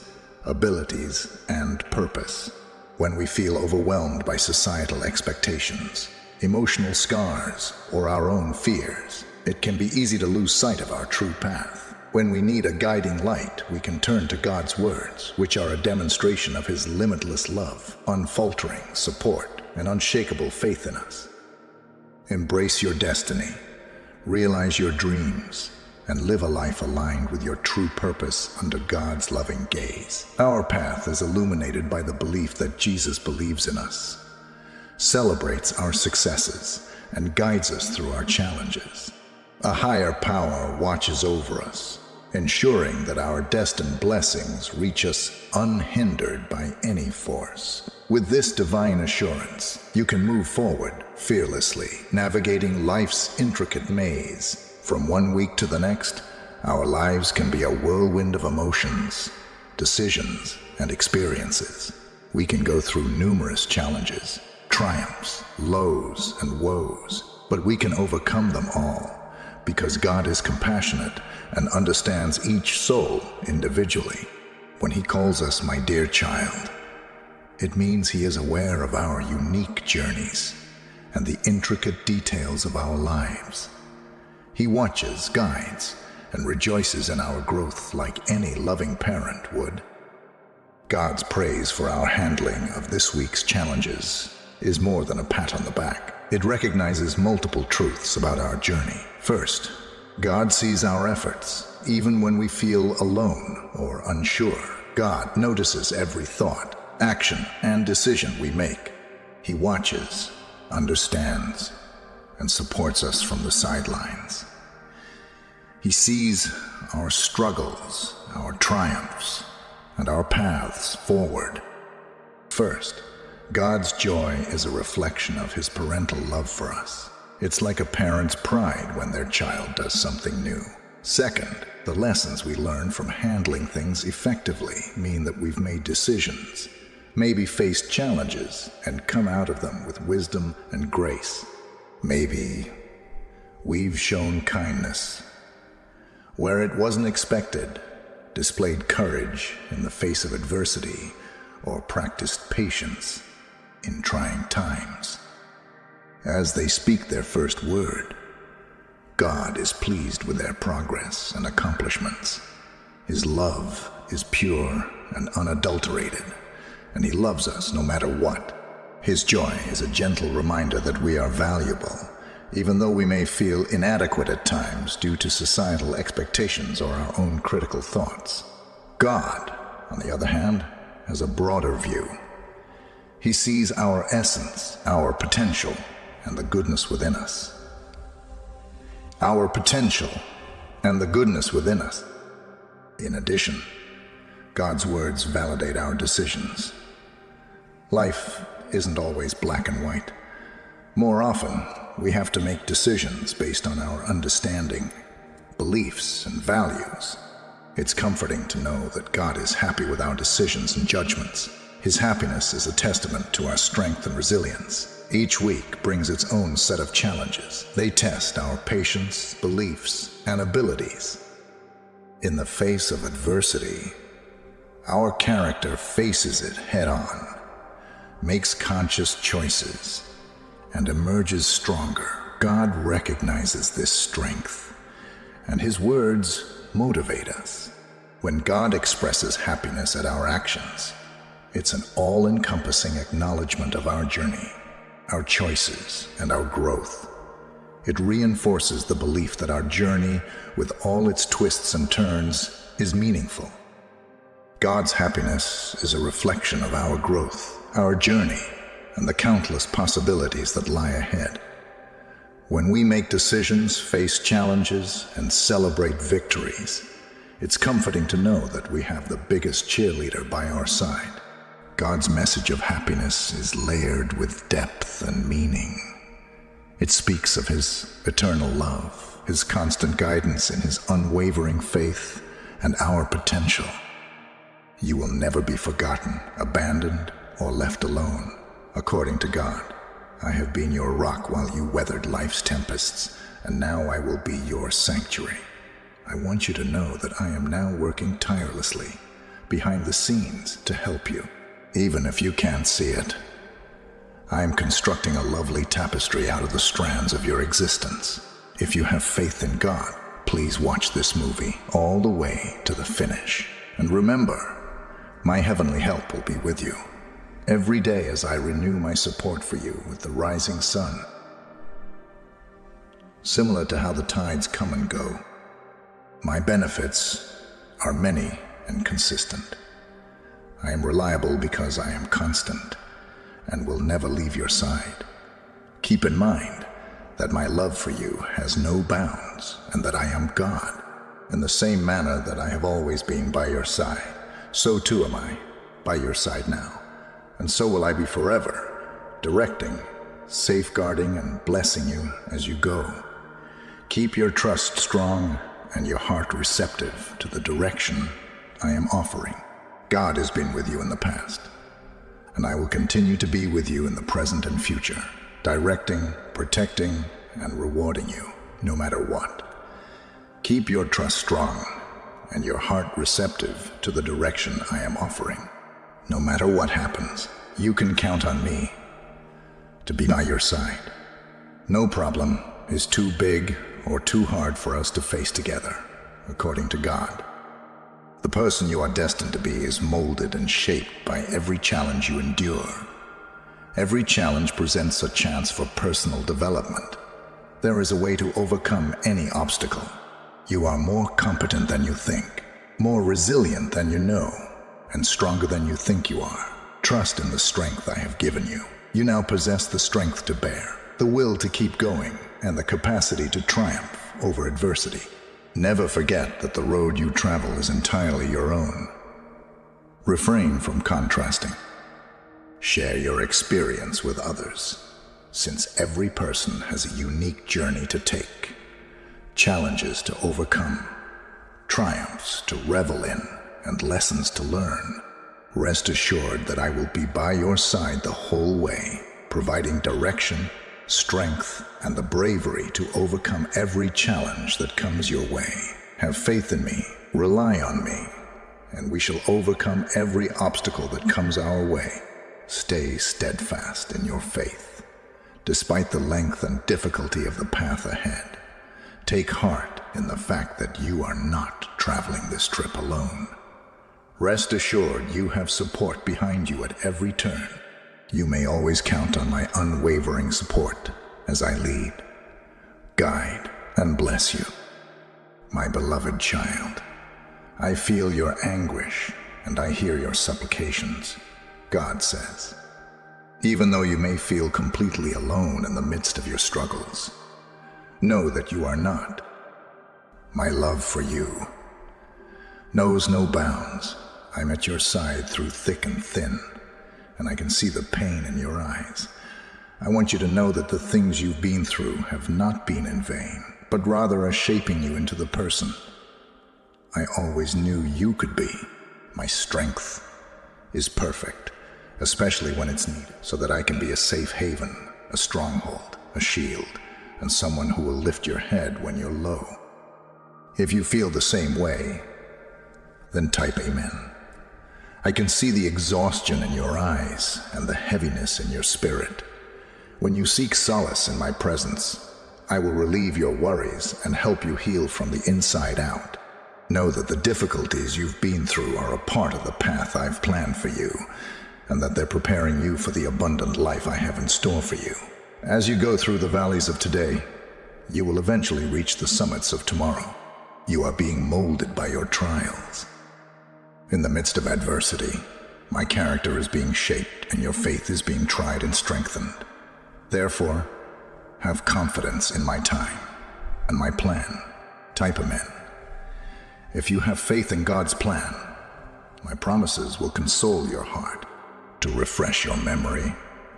abilities, and purpose. When we feel overwhelmed by societal expectations, emotional scars, or our own fears, it can be easy to lose sight of our true path. When we need a guiding light, we can turn to God's words, which are a demonstration of his limitless love, unfaltering support, and unshakable faith in us. Embrace your destiny, realize your dreams, and live a life aligned with your true purpose under God's loving gaze. Our path is illuminated by the belief that Jesus believes in us, celebrates our successes, and guides us through our challenges. A higher power watches over us, ensuring that our destined blessings reach us unhindered by any force. With this divine assurance, you can move forward fearlessly, navigating life's intricate maze. From one week to the next, our lives can be a whirlwind of emotions, decisions, and experiences. We can go through numerous challenges, triumphs, lows, and woes, but we can overcome them all because God is compassionate and understands each soul individually. When he calls us "my dear child," it means he is aware of our unique journeys and the intricate details of our lives. He watches, guides, and rejoices in our growth like any loving parent would. God's praise for our handling of this week's challenges is more than a pat on the back. It recognizes multiple truths about our journey. First, God sees our efforts, even when we feel alone or unsure. God notices every thought, action, and decision we make. He watches, understands, and supports us from the sidelines. He sees our struggles, our triumphs, and our paths forward. First, God's joy is a reflection of his parental love for us. It's like a parent's pride when their child does something new. Second, the lessons we learn from handling things effectively mean that we've made decisions, maybe faced challenges, and come out of them with wisdom and grace. Maybe we've shown kindness where it wasn't expected, displayed courage in the face of adversity, or practiced patience in trying times. As they speak their first word, God is pleased with their progress and accomplishments. His love is pure and unadulterated, and he loves us no matter what. His joy is a gentle reminder that we are valuable, even though we may feel inadequate at times due to societal expectations or our own critical thoughts. God, on the other hand, has a broader view. He sees our essence, our potential, and the goodness within us. Our potential and the goodness within us. In addition, God's words validate our decisions. Life isn't always black and white. More often, we have to make decisions based on our understanding, beliefs, and values. It's comforting to know that God is happy with our decisions and judgments. His happiness is a testament to our strength and resilience. Each week brings its own set of challenges. They test our patience, beliefs, and abilities. In the face of adversity, our character faces it head-on, makes conscious choices, and emerges stronger. God recognizes this strength, and His words motivate us. When God expresses happiness at our actions, it's an all-encompassing acknowledgement of our journey, our choices, and our growth. It reinforces the belief that our journey, with all its twists and turns, is meaningful. God's happiness is a reflection of our growth, our journey, and the countless possibilities that lie ahead. When we make decisions, face challenges, and celebrate victories, it's comforting to know that we have the biggest cheerleader by our side. God's message of happiness is layered with depth and meaning. It speaks of His eternal love, His constant guidance in His unwavering faith, and our potential. You will never be forgotten, abandoned, or left alone. According to God, I have been your rock while you weathered life's tempests, and now I will be your sanctuary. I want you to know that I am now working tirelessly behind the scenes to help you. Even if you can't see it, I am constructing a lovely tapestry out of the strands of your existence. If you have faith in God, please watch this movie all the way to the finish. And remember, my heavenly help will be with you every day as I renew my support for you with the rising sun. Similar to how the tides come and go, my benefits are many and consistent. I am reliable because I am constant and will never leave your side. Keep in mind that my love for you has no bounds and that I am God. In the same manner that I have always been by your side, so too am I by your side now. And so will I be forever, directing, safeguarding, and blessing you as you go. Keep your trust strong and your heart receptive to the direction I am offering. God has been with you in the past, and I will continue to be with you in the present and future, directing, protecting, and rewarding you, no matter what. Keep your trust strong and your heart receptive to the direction I am offering. No matter what happens, you can count on me to be by your side. No problem is too big or too hard for us to face together, according to God. The person you are destined to be is molded and shaped by every challenge you endure. Every challenge presents a chance for personal development. There is a way to overcome any obstacle. You are more competent than you think, more resilient than you know, and stronger than you think you are. Trust in the strength I have given you. You now possess the strength to bear, the will to keep going, and the capacity to triumph over adversity. Never forget that the road you travel is entirely your own. Refrain from contrasting. Share your experience with others, since every person has a unique journey to take, challenges to overcome, triumphs to revel in, and lessons to learn. Rest assured that I will be by your side the whole way, providing direction, strength, and the bravery to overcome every challenge that comes your way. Have faith in me, rely on me, and we shall overcome every obstacle that comes our way. Stay steadfast in your faith, despite the length and difficulty of the path ahead. Take heart in the fact that you are not traveling this trip alone. Rest assured you have support behind you at every turn. You may always count on my unwavering support as I lead, guide, and bless you. My beloved child, I feel your anguish and I hear your supplications. God says, Even though you may feel completely alone in the midst of your struggles, know that you are not. My love for you knows no bounds. I'm at your side through thick and thin, and I can see the pain in your eyes. I want you to know that the things you've been through have not been in vain, but rather are shaping you into the person I always knew you could be. My strength is perfect, especially when it's needed, so that I can be a safe haven, a stronghold, a shield, and someone who will lift your head when you're low. If you feel the same way, then type amen. I can see the exhaustion in your eyes and the heaviness in your spirit. When you seek solace in my presence, I will relieve your worries and help you heal from the inside out. Know that the difficulties you've been through are a part of the path I've planned for you, and that they're preparing you for the abundant life I have in store for you. As you go through the valleys of today, you will eventually reach the summits of tomorrow. You are being molded by your trials. In the midst of adversity, my character is being shaped and your faith is being tried and strengthened. Therefore, have confidence in my time and my plan. Type amen. If you have faith in God's plan, my promises will console your heart. To refresh your memory,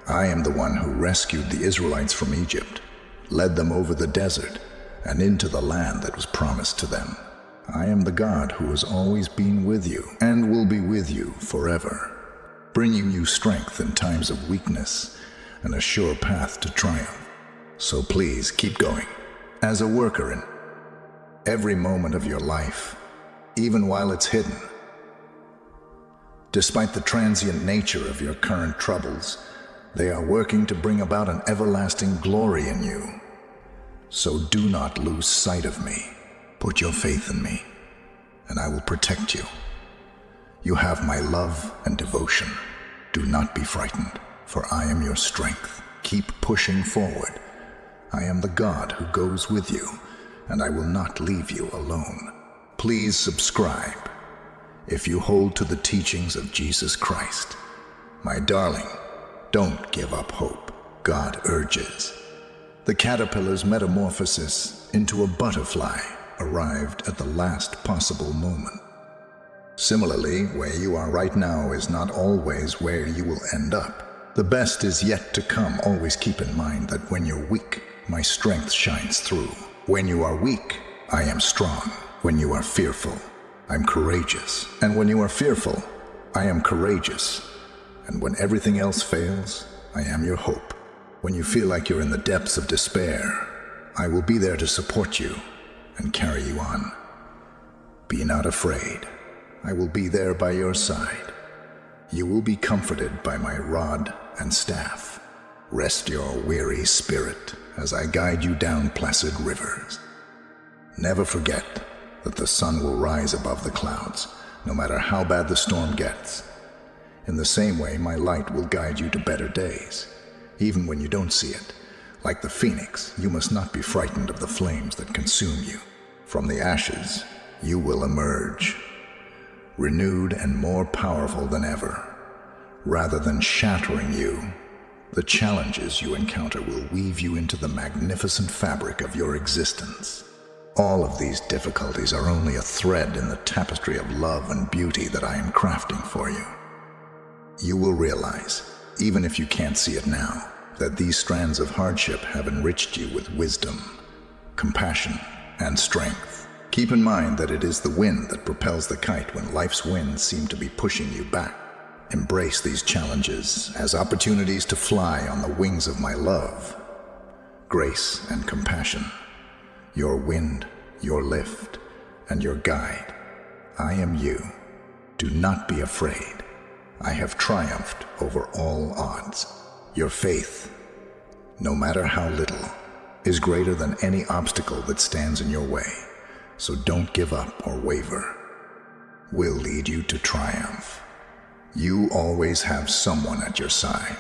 I am the one who rescued the Israelites from Egypt, led them over the desert, and into the land that was promised to them. I am the God who has always been with you and will be with you forever, bringing you strength in times of weakness and a sure path to triumph. So please keep going. As a worker in every moment of your life, even while it's hidden, despite the transient nature of your current troubles, they are working to bring about an everlasting glory in you. So do not lose sight of me. Put your faith in me, and I will protect you. You have my love and devotion. Do not be frightened, for I am your strength. Keep pushing forward. I am the God who goes with you, and I will not leave you alone. Please subscribe if you hold to the teachings of Jesus Christ. My darling, don't give up hope. God urges. The caterpillar's metamorphosis into a butterfly arrived at the last possible moment. Similarly, where you are right now is not always where you will end up. The best is yet to come. Always keep in mind that when you're weak, my strength shines through. When you are weak, I am strong. When you are fearful, I'm courageous. And when you are fearful, I am courageous. And when everything else fails, I am your hope. When you feel like you're in the depths of despair, I will be there to support you and carry you on. Be not afraid. I will be there by your side. You will be comforted by my rod and staff. Rest your weary spirit as I guide you down placid rivers. Never forget that the sun will rise above the clouds, no matter how bad the storm gets. In the same way, my light will guide you to better days, even when you don't see it. Like the phoenix, you must not be frightened of the flames that consume you. From the ashes, you will emerge, renewed and more powerful than ever. Rather than shattering you, the challenges you encounter will weave you into the magnificent fabric of your existence. All of these difficulties are only a thread in the tapestry of love and beauty that I am crafting for you. You will realize, even if you can't see it now, that these strands of hardship have enriched you with wisdom, compassion, and strength. Keep in mind that it is the wind that propels the kite when life's winds seem to be pushing you back. Embrace these challenges as opportunities to fly on the wings of my love, grace, and compassion. Your wind, your lift, and your guide. I am you. Do not be afraid. I have triumphed over all odds. Your faith, no matter how little, is greater than any obstacle that stands in your way. So don't give up or waver. We'll lead you to triumph. You always have someone at your side.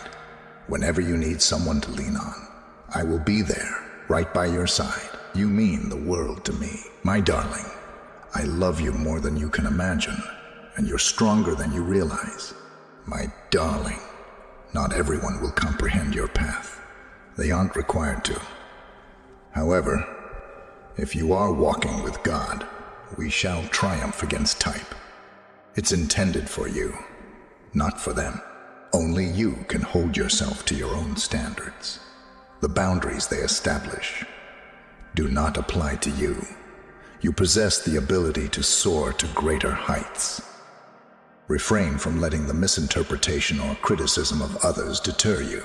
Whenever you need someone to lean on, I will be there, right by your side. You mean the world to me. My darling, I love you more than you can imagine, and you're stronger than you realize. My darling, Not everyone will comprehend your path. They aren't required to. However, if you are walking with God, we shall triumph against type. It's intended for you, not for them. Only you can hold yourself to your own standards. The boundaries they establish do not apply to you. You possess the ability to soar to greater heights. Refrain from letting the misinterpretation or criticism of others deter you.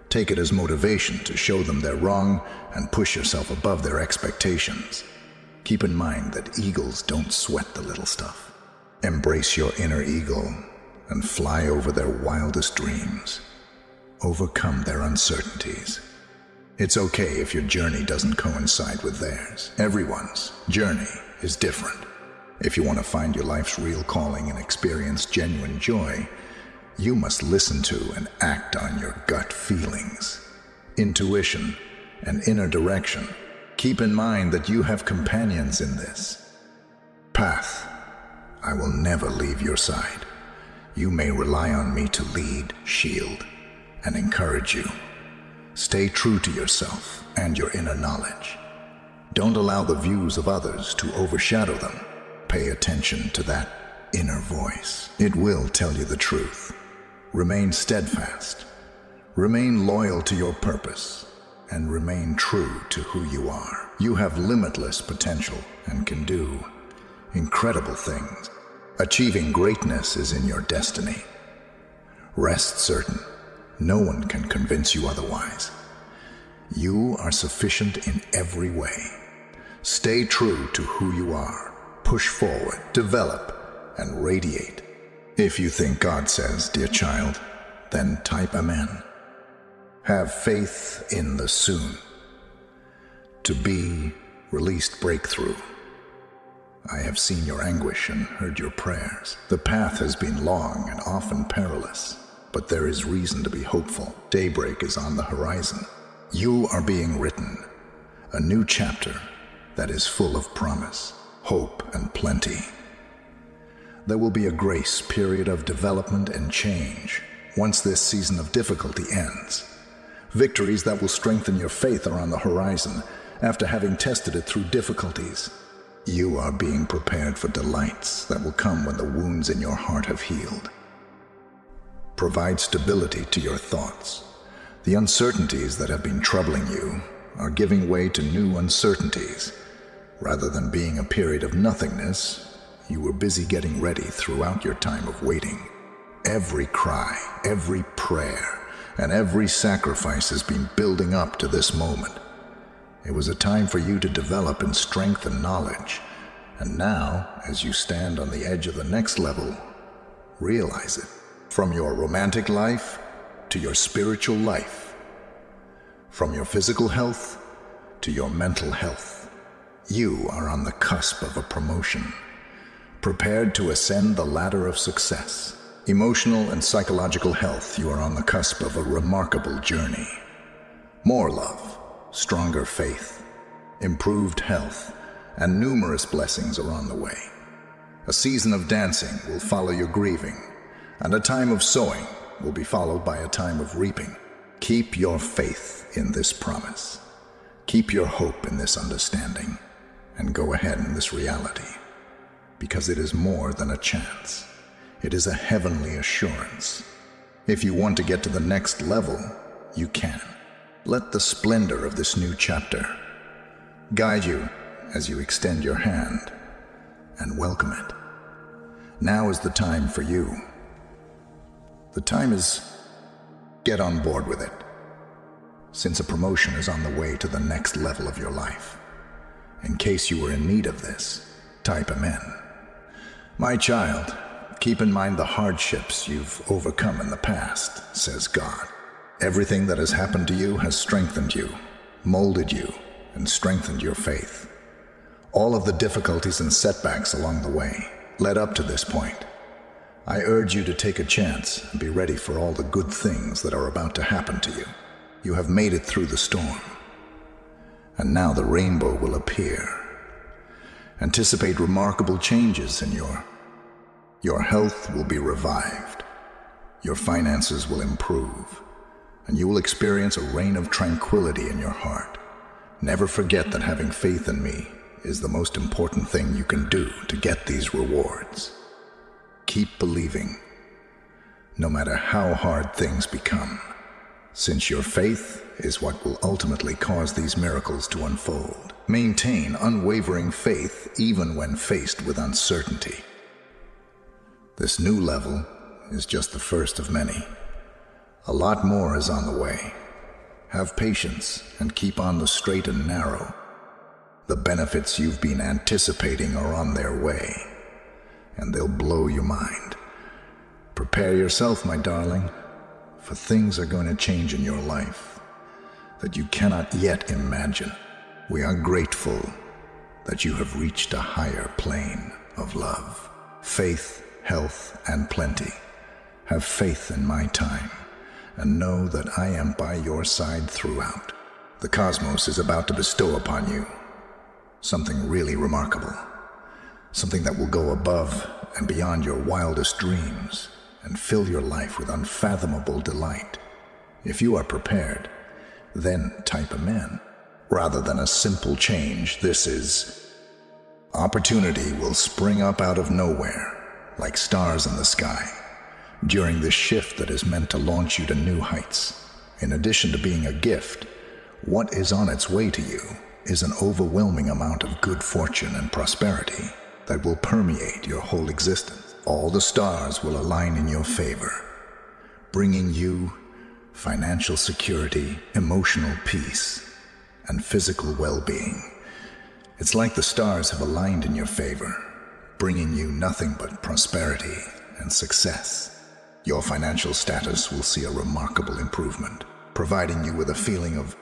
Take it as motivation to show them they're wrong and push yourself above their expectations. Keep in mind that eagles don't sweat the little stuff. Embrace your inner eagle and fly over their wildest dreams. Overcome their uncertainties. It's okay if your journey doesn't coincide with theirs. Everyone's journey is different. If you want to find your life's real calling and experience genuine joy, you must listen to and act on your gut feelings, intuition, and inner direction. Keep in mind that you have companions in this path. I will never leave your side. You may rely on me to lead, shield, and encourage you. Stay true to yourself and your inner knowledge. Don't allow the views of others to overshadow them. Pay attention to that inner voice. It will tell you the truth. Remain steadfast. Remain loyal to your purpose, and remain true to who you are. You have limitless potential and can do incredible things. Achieving greatness is in your destiny. Rest certain, no one can convince you otherwise. You are sufficient in every way. Stay true to who you are. Push forward, develop, and radiate. If you think God says, dear child, then type Amen. Have faith in the soon to be released breakthrough. I have seen your anguish and heard your prayers. The path has been long and often perilous, but there is reason to be hopeful. Daybreak is on the horizon. You are being written, a new chapter that is full of promise, hope, and plenty. There will be a grace period of development and change once this season of difficulty ends. Victories that will strengthen your faith are on the horizon after having tested it through difficulties. You are being prepared for delights that will come when the wounds in your heart have healed. Provide stability to your thoughts. The uncertainties that have been troubling you are giving way to new uncertainties. Rather than being a period of nothingness, you were busy getting ready throughout your time of waiting. Every cry, every prayer, and every sacrifice has been building up to this moment. It was a time for you to develop in strength and knowledge, and now, as you stand on the edge of the next level, realize it. From your romantic life to your spiritual life, from your physical health to your mental health, you are on the cusp of a promotion, prepared to ascend the ladder of success. Emotional and psychological health, you are on the cusp of a remarkable journey. More love, stronger faith, improved health, and numerous blessings are on the way. A season of dancing will follow your grieving, and a time of sowing will be followed by a time of reaping. Keep your faith in this promise. Keep your hope in this understanding, and go ahead in this reality, because it is more than a chance. It is a heavenly assurance. If you want to get to the next level, you can. Let the splendor of this new chapter guide you as you extend your hand and welcome it. Now is the time for you. The time is get on board with it, since a promotion is on the way to the next level of your life. In case you were in need of this, type Amen. My child, keep in mind the hardships you've overcome in the past, says God. Everything that has happened to you has strengthened you, molded you, and strengthened your faith. All of the difficulties and setbacks along the way led up to this point. I urge you to take a chance and be ready for all the good things that are about to happen to you. You have made it through the storm, and now the rainbow will appear. Anticipate remarkable changes in your health will be revived. Your finances will improve, and you will experience a reign of tranquility in your heart. Never forget that having faith in me is the most important thing you can do to get these rewards. Keep believing, no matter how hard things become, since your faith is what will ultimately cause these miracles to unfold. Maintain unwavering faith even when faced with uncertainty. This new level is just the first of many. A lot more is on the way. Have patience and keep on the straight and narrow. The benefits you've been anticipating are on their way, and they'll blow your mind. Prepare yourself, my darling, for things are going to change in your life that you cannot yet imagine. We are grateful that you have reached a higher plane of love, faith, health, and plenty. Have faith in my time, and know that I am by your side throughout. The cosmos is about to bestow upon you something really remarkable, something that will go above and beyond your wildest dreams and fill your life with unfathomable delight. If you are prepared, then type Amen. Rather than a simple change, this is opportunity will spring up out of nowhere like stars in the sky during this shift that is meant to launch you to new heights. In addition to being a gift, what is on its way to you is an overwhelming amount of good fortune and prosperity that will permeate your whole existence. All the stars will align in your favor, bringing you financial security, emotional peace, and physical well-being. It's like the stars have aligned in your favor, bringing you nothing but prosperity and success. Your financial status will see a remarkable improvement, providing you with a feeling of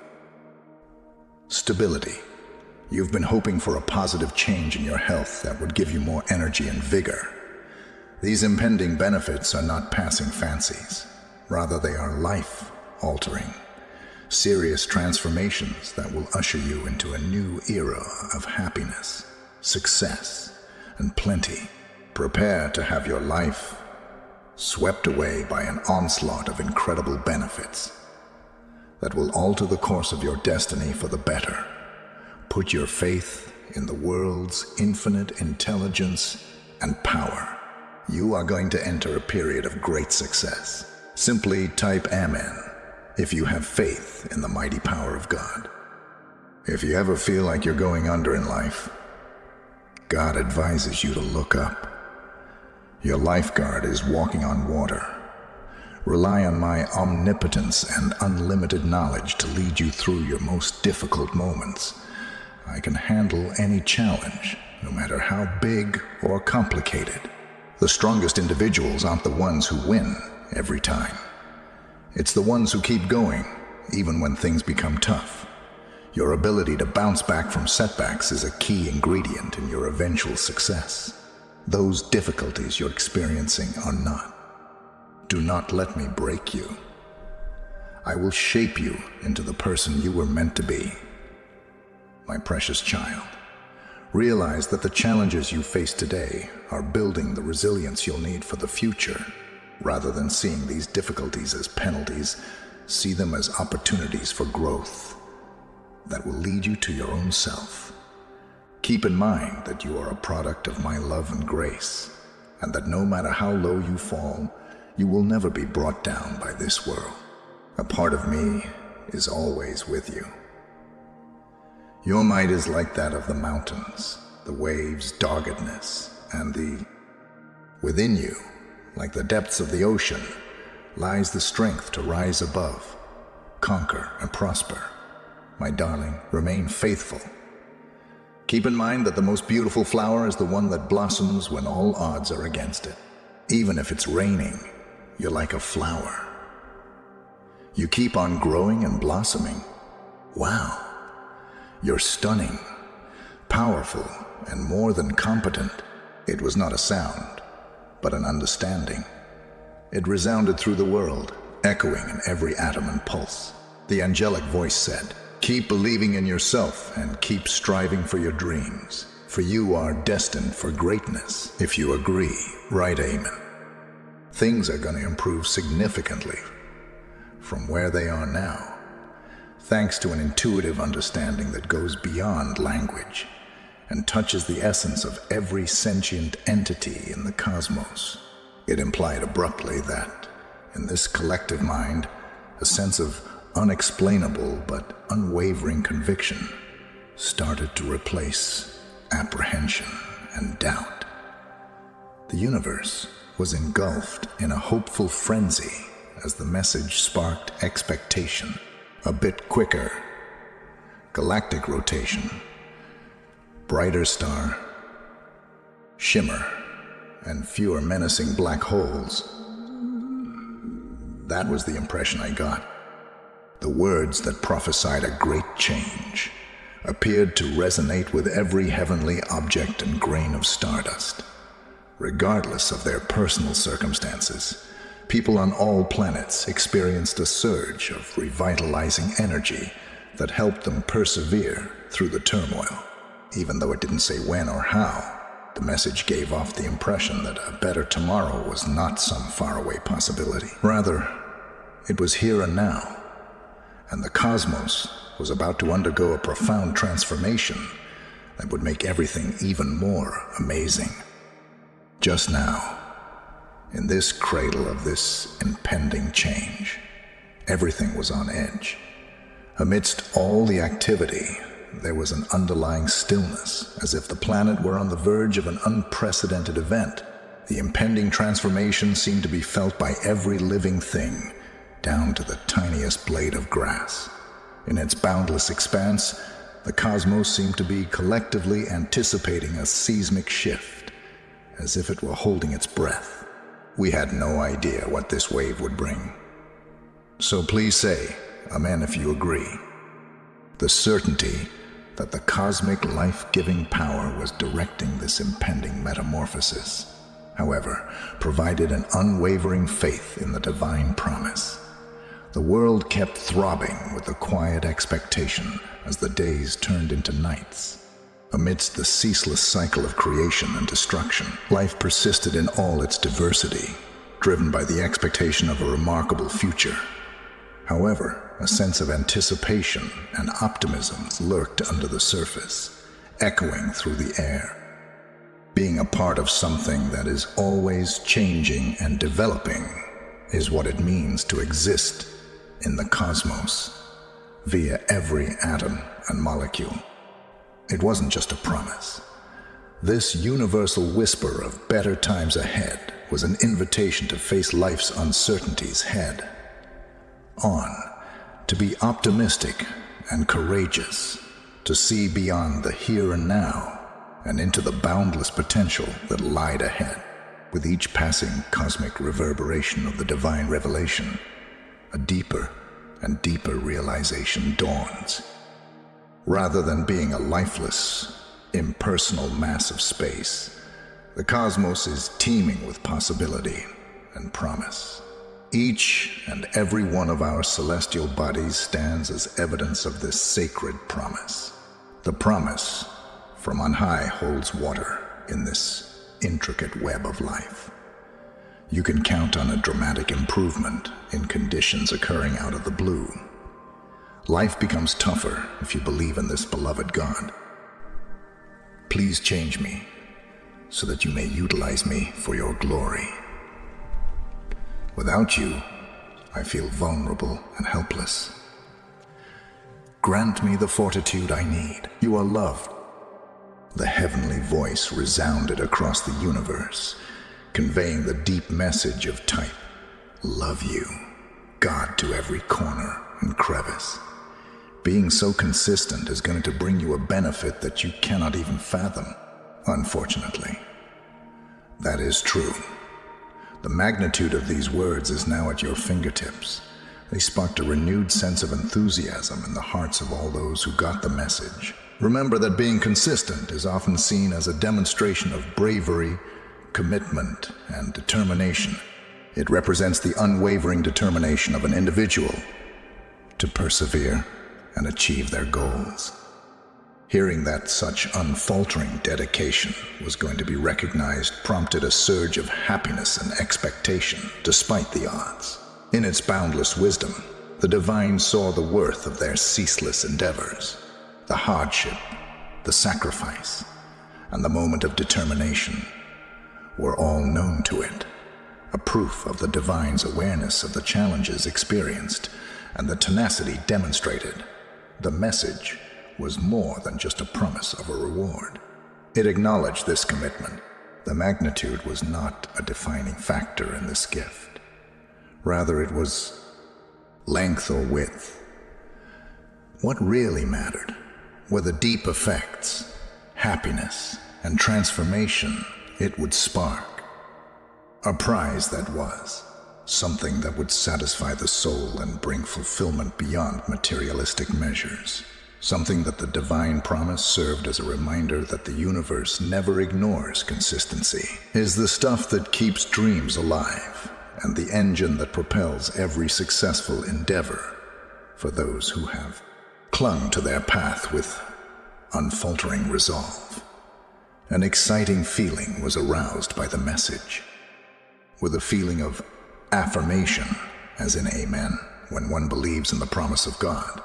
stability. You've been hoping for a positive change in your health that would give you more energy and vigor. These impending benefits are not passing fancies. Rather, they are life-altering, serious transformations that will usher you into a new era of happiness, success, and plenty. Prepare to have your life swept away by an onslaught of incredible benefits that will alter the course of your destiny for the better. Put your faith in the world's infinite intelligence and power. You are going to enter a period of great success. Simply type Amen if you have faith in the mighty power of God. If you ever feel like you're going under in life, God advises you to look up. Your lifeguard is walking on water. Rely on my omnipotence and unlimited knowledge to lead you through your most difficult moments. I can handle any challenge, no matter how big or complicated. The strongest individuals aren't the ones who win every time. It's the ones who keep going, even when things become tough. Your ability to bounce back from setbacks is a key ingredient in your eventual success. Those difficulties you're experiencing are not. Do not let me break you. I will shape you into the person you were meant to be. My precious child, realize that the challenges you face today are building the resilience you'll need for the future. Rather than seeing these difficulties as penalties, see them as opportunities for growth that will lead you to your own self. Keep in mind that you are a product of my love and grace, and that no matter how low you fall, you will never be brought down by this world. A part of me is always with you. Your might is like that of the mountains, the waves' doggedness, and within you, like the depths of the ocean, lies the strength to rise above, conquer, and prosper. My darling, remain faithful. Keep in mind that the most beautiful flower is the one that blossoms when all odds are against it. Even if it's raining, you're like a flower. You keep on growing and blossoming. Wow, you're stunning, powerful, and more than competent. It was not a sound, but an understanding. It resounded through the world, echoing in every atom and pulse. The angelic voice said, "Keep believing in yourself and keep striving for your dreams, for you are destined for greatness." If you agree, write Amen. things are going to improve significantly from where they are now, thanks to an intuitive understanding that goes beyond language and touches the essence of every sentient entity in the cosmos. It implied abruptly that, in this collective mind, a sense of unexplainable but unwavering conviction started to replace apprehension and doubt. The universe was engulfed in a hopeful frenzy as the message sparked expectation. A bit quicker, galactic rotation, brighter star, shimmer, and fewer menacing black holes. That was the impression I got. The words that prophesied a great change appeared to resonate with every heavenly object and grain of stardust. Regardless of their personal circumstances, people on all planets experienced a surge of revitalizing energy that helped them persevere through the turmoil. Even though it didn't say when or how, the message gave off the impression that a better tomorrow was not some faraway possibility. Rather, it was here and now, and the cosmos was about to undergo a profound transformation that would make everything even more amazing. Just now, in this cradle of this impending change, everything was on edge. Amidst all the activity, there was an underlying stillness, as if the planet were on the verge of an unprecedented event. The impending transformation seemed to be felt by every living thing, down to the tiniest blade of grass. In its boundless expanse, the cosmos seemed to be collectively anticipating a seismic shift, as if it were holding its breath. We had no idea what this wave would bring. So please say, amen if you agree. The certainty that the cosmic life-giving power was directing this impending metamorphosis, however, provided an unwavering faith in the divine promise. The world kept throbbing with a quiet expectation as the days turned into nights. Amidst the ceaseless cycle of creation and destruction, life persisted in all its diversity, driven by the expectation of a remarkable future. However, a sense of anticipation and optimism lurked under the surface, echoing through the air. Being a part of something that is always changing and developing is what it means to exist in the cosmos, via every atom and molecule. It wasn't just a promise. This universal whisper of better times ahead was an invitation to face life's uncertainties head on, to be optimistic and courageous, to see beyond the here and now and into the boundless potential that lied ahead. With each passing cosmic reverberation of the divine revelation, a deeper and deeper realization dawns. Rather than being a lifeless, impersonal mass of space, the cosmos is teeming with possibility and promise. Each and every one of our celestial bodies stands as evidence of this sacred promise. The promise from on high holds water in this intricate web of life. You can count on a dramatic improvement in conditions occurring out of the blue. Life becomes tougher if you believe in this beloved God. Please change me so that you may utilize me for your glory. Without you, I feel vulnerable and helpless. Grant me the fortitude I need. You are loved. The heavenly voice resounded across the universe, conveying the deep message of type, love you, God to every corner and crevice. Being so consistent is going to bring you a benefit that you cannot even fathom, unfortunately. That is true. The magnitude of these words is now at your fingertips. They sparked a renewed sense of enthusiasm in the hearts of all those who got the message. Remember that being consistent is often seen as a demonstration of bravery, commitment, and determination. It represents the unwavering determination of an individual to persevere and achieve their goals. Hearing that such unfaltering dedication was going to be recognized prompted a surge of happiness and expectation, despite the odds. In its boundless wisdom, the divine saw the worth of their ceaseless endeavors. The hardship, the sacrifice, and the moment of determination were all known to it, a proof of the divine's awareness of the challenges experienced and the tenacity demonstrated. The message was more than just a promise of a reward. It acknowledged this commitment. The magnitude was not a defining factor in this gift. Rather, it was length or width. What really mattered were the deep effects, happiness, and transformation it would spark. A prize that was something that would satisfy the soul and bring fulfillment beyond materialistic measures. Something that the divine promise served as a reminder that the universe never ignores consistency, is the stuff that keeps dreams alive and the engine that propels every successful endeavor for those who have clung to their path with unfaltering resolve. An exciting feeling was aroused by the message, with a feeling of affirmation, as in amen, when one believes in the promise of God.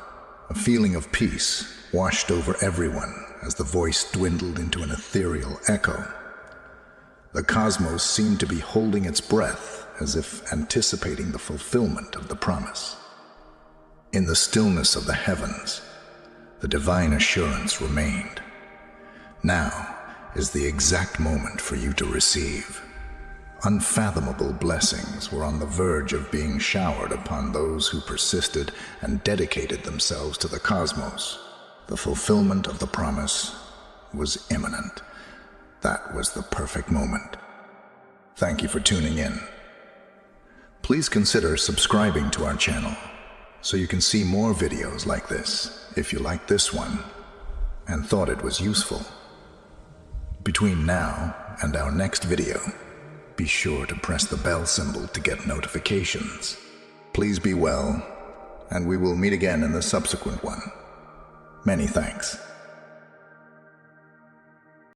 A feeling of peace washed over everyone as the voice dwindled into an ethereal echo. The cosmos seemed to be holding its breath as if anticipating the fulfillment of the promise. In the stillness of the heavens, the divine assurance remained. Now is the exact moment for you to receive. Unfathomable blessings were on the verge of being showered upon those who persisted and dedicated themselves to the cosmos. The fulfillment of the promise was imminent. That was the perfect moment. Thank you for tuning in. Please consider subscribing to our channel so you can see more videos like this if you liked this one and thought it was useful. Between now and our next video, be sure to press the bell symbol to get notifications. Please be well, and we will meet again in the subsequent one. Many thanks.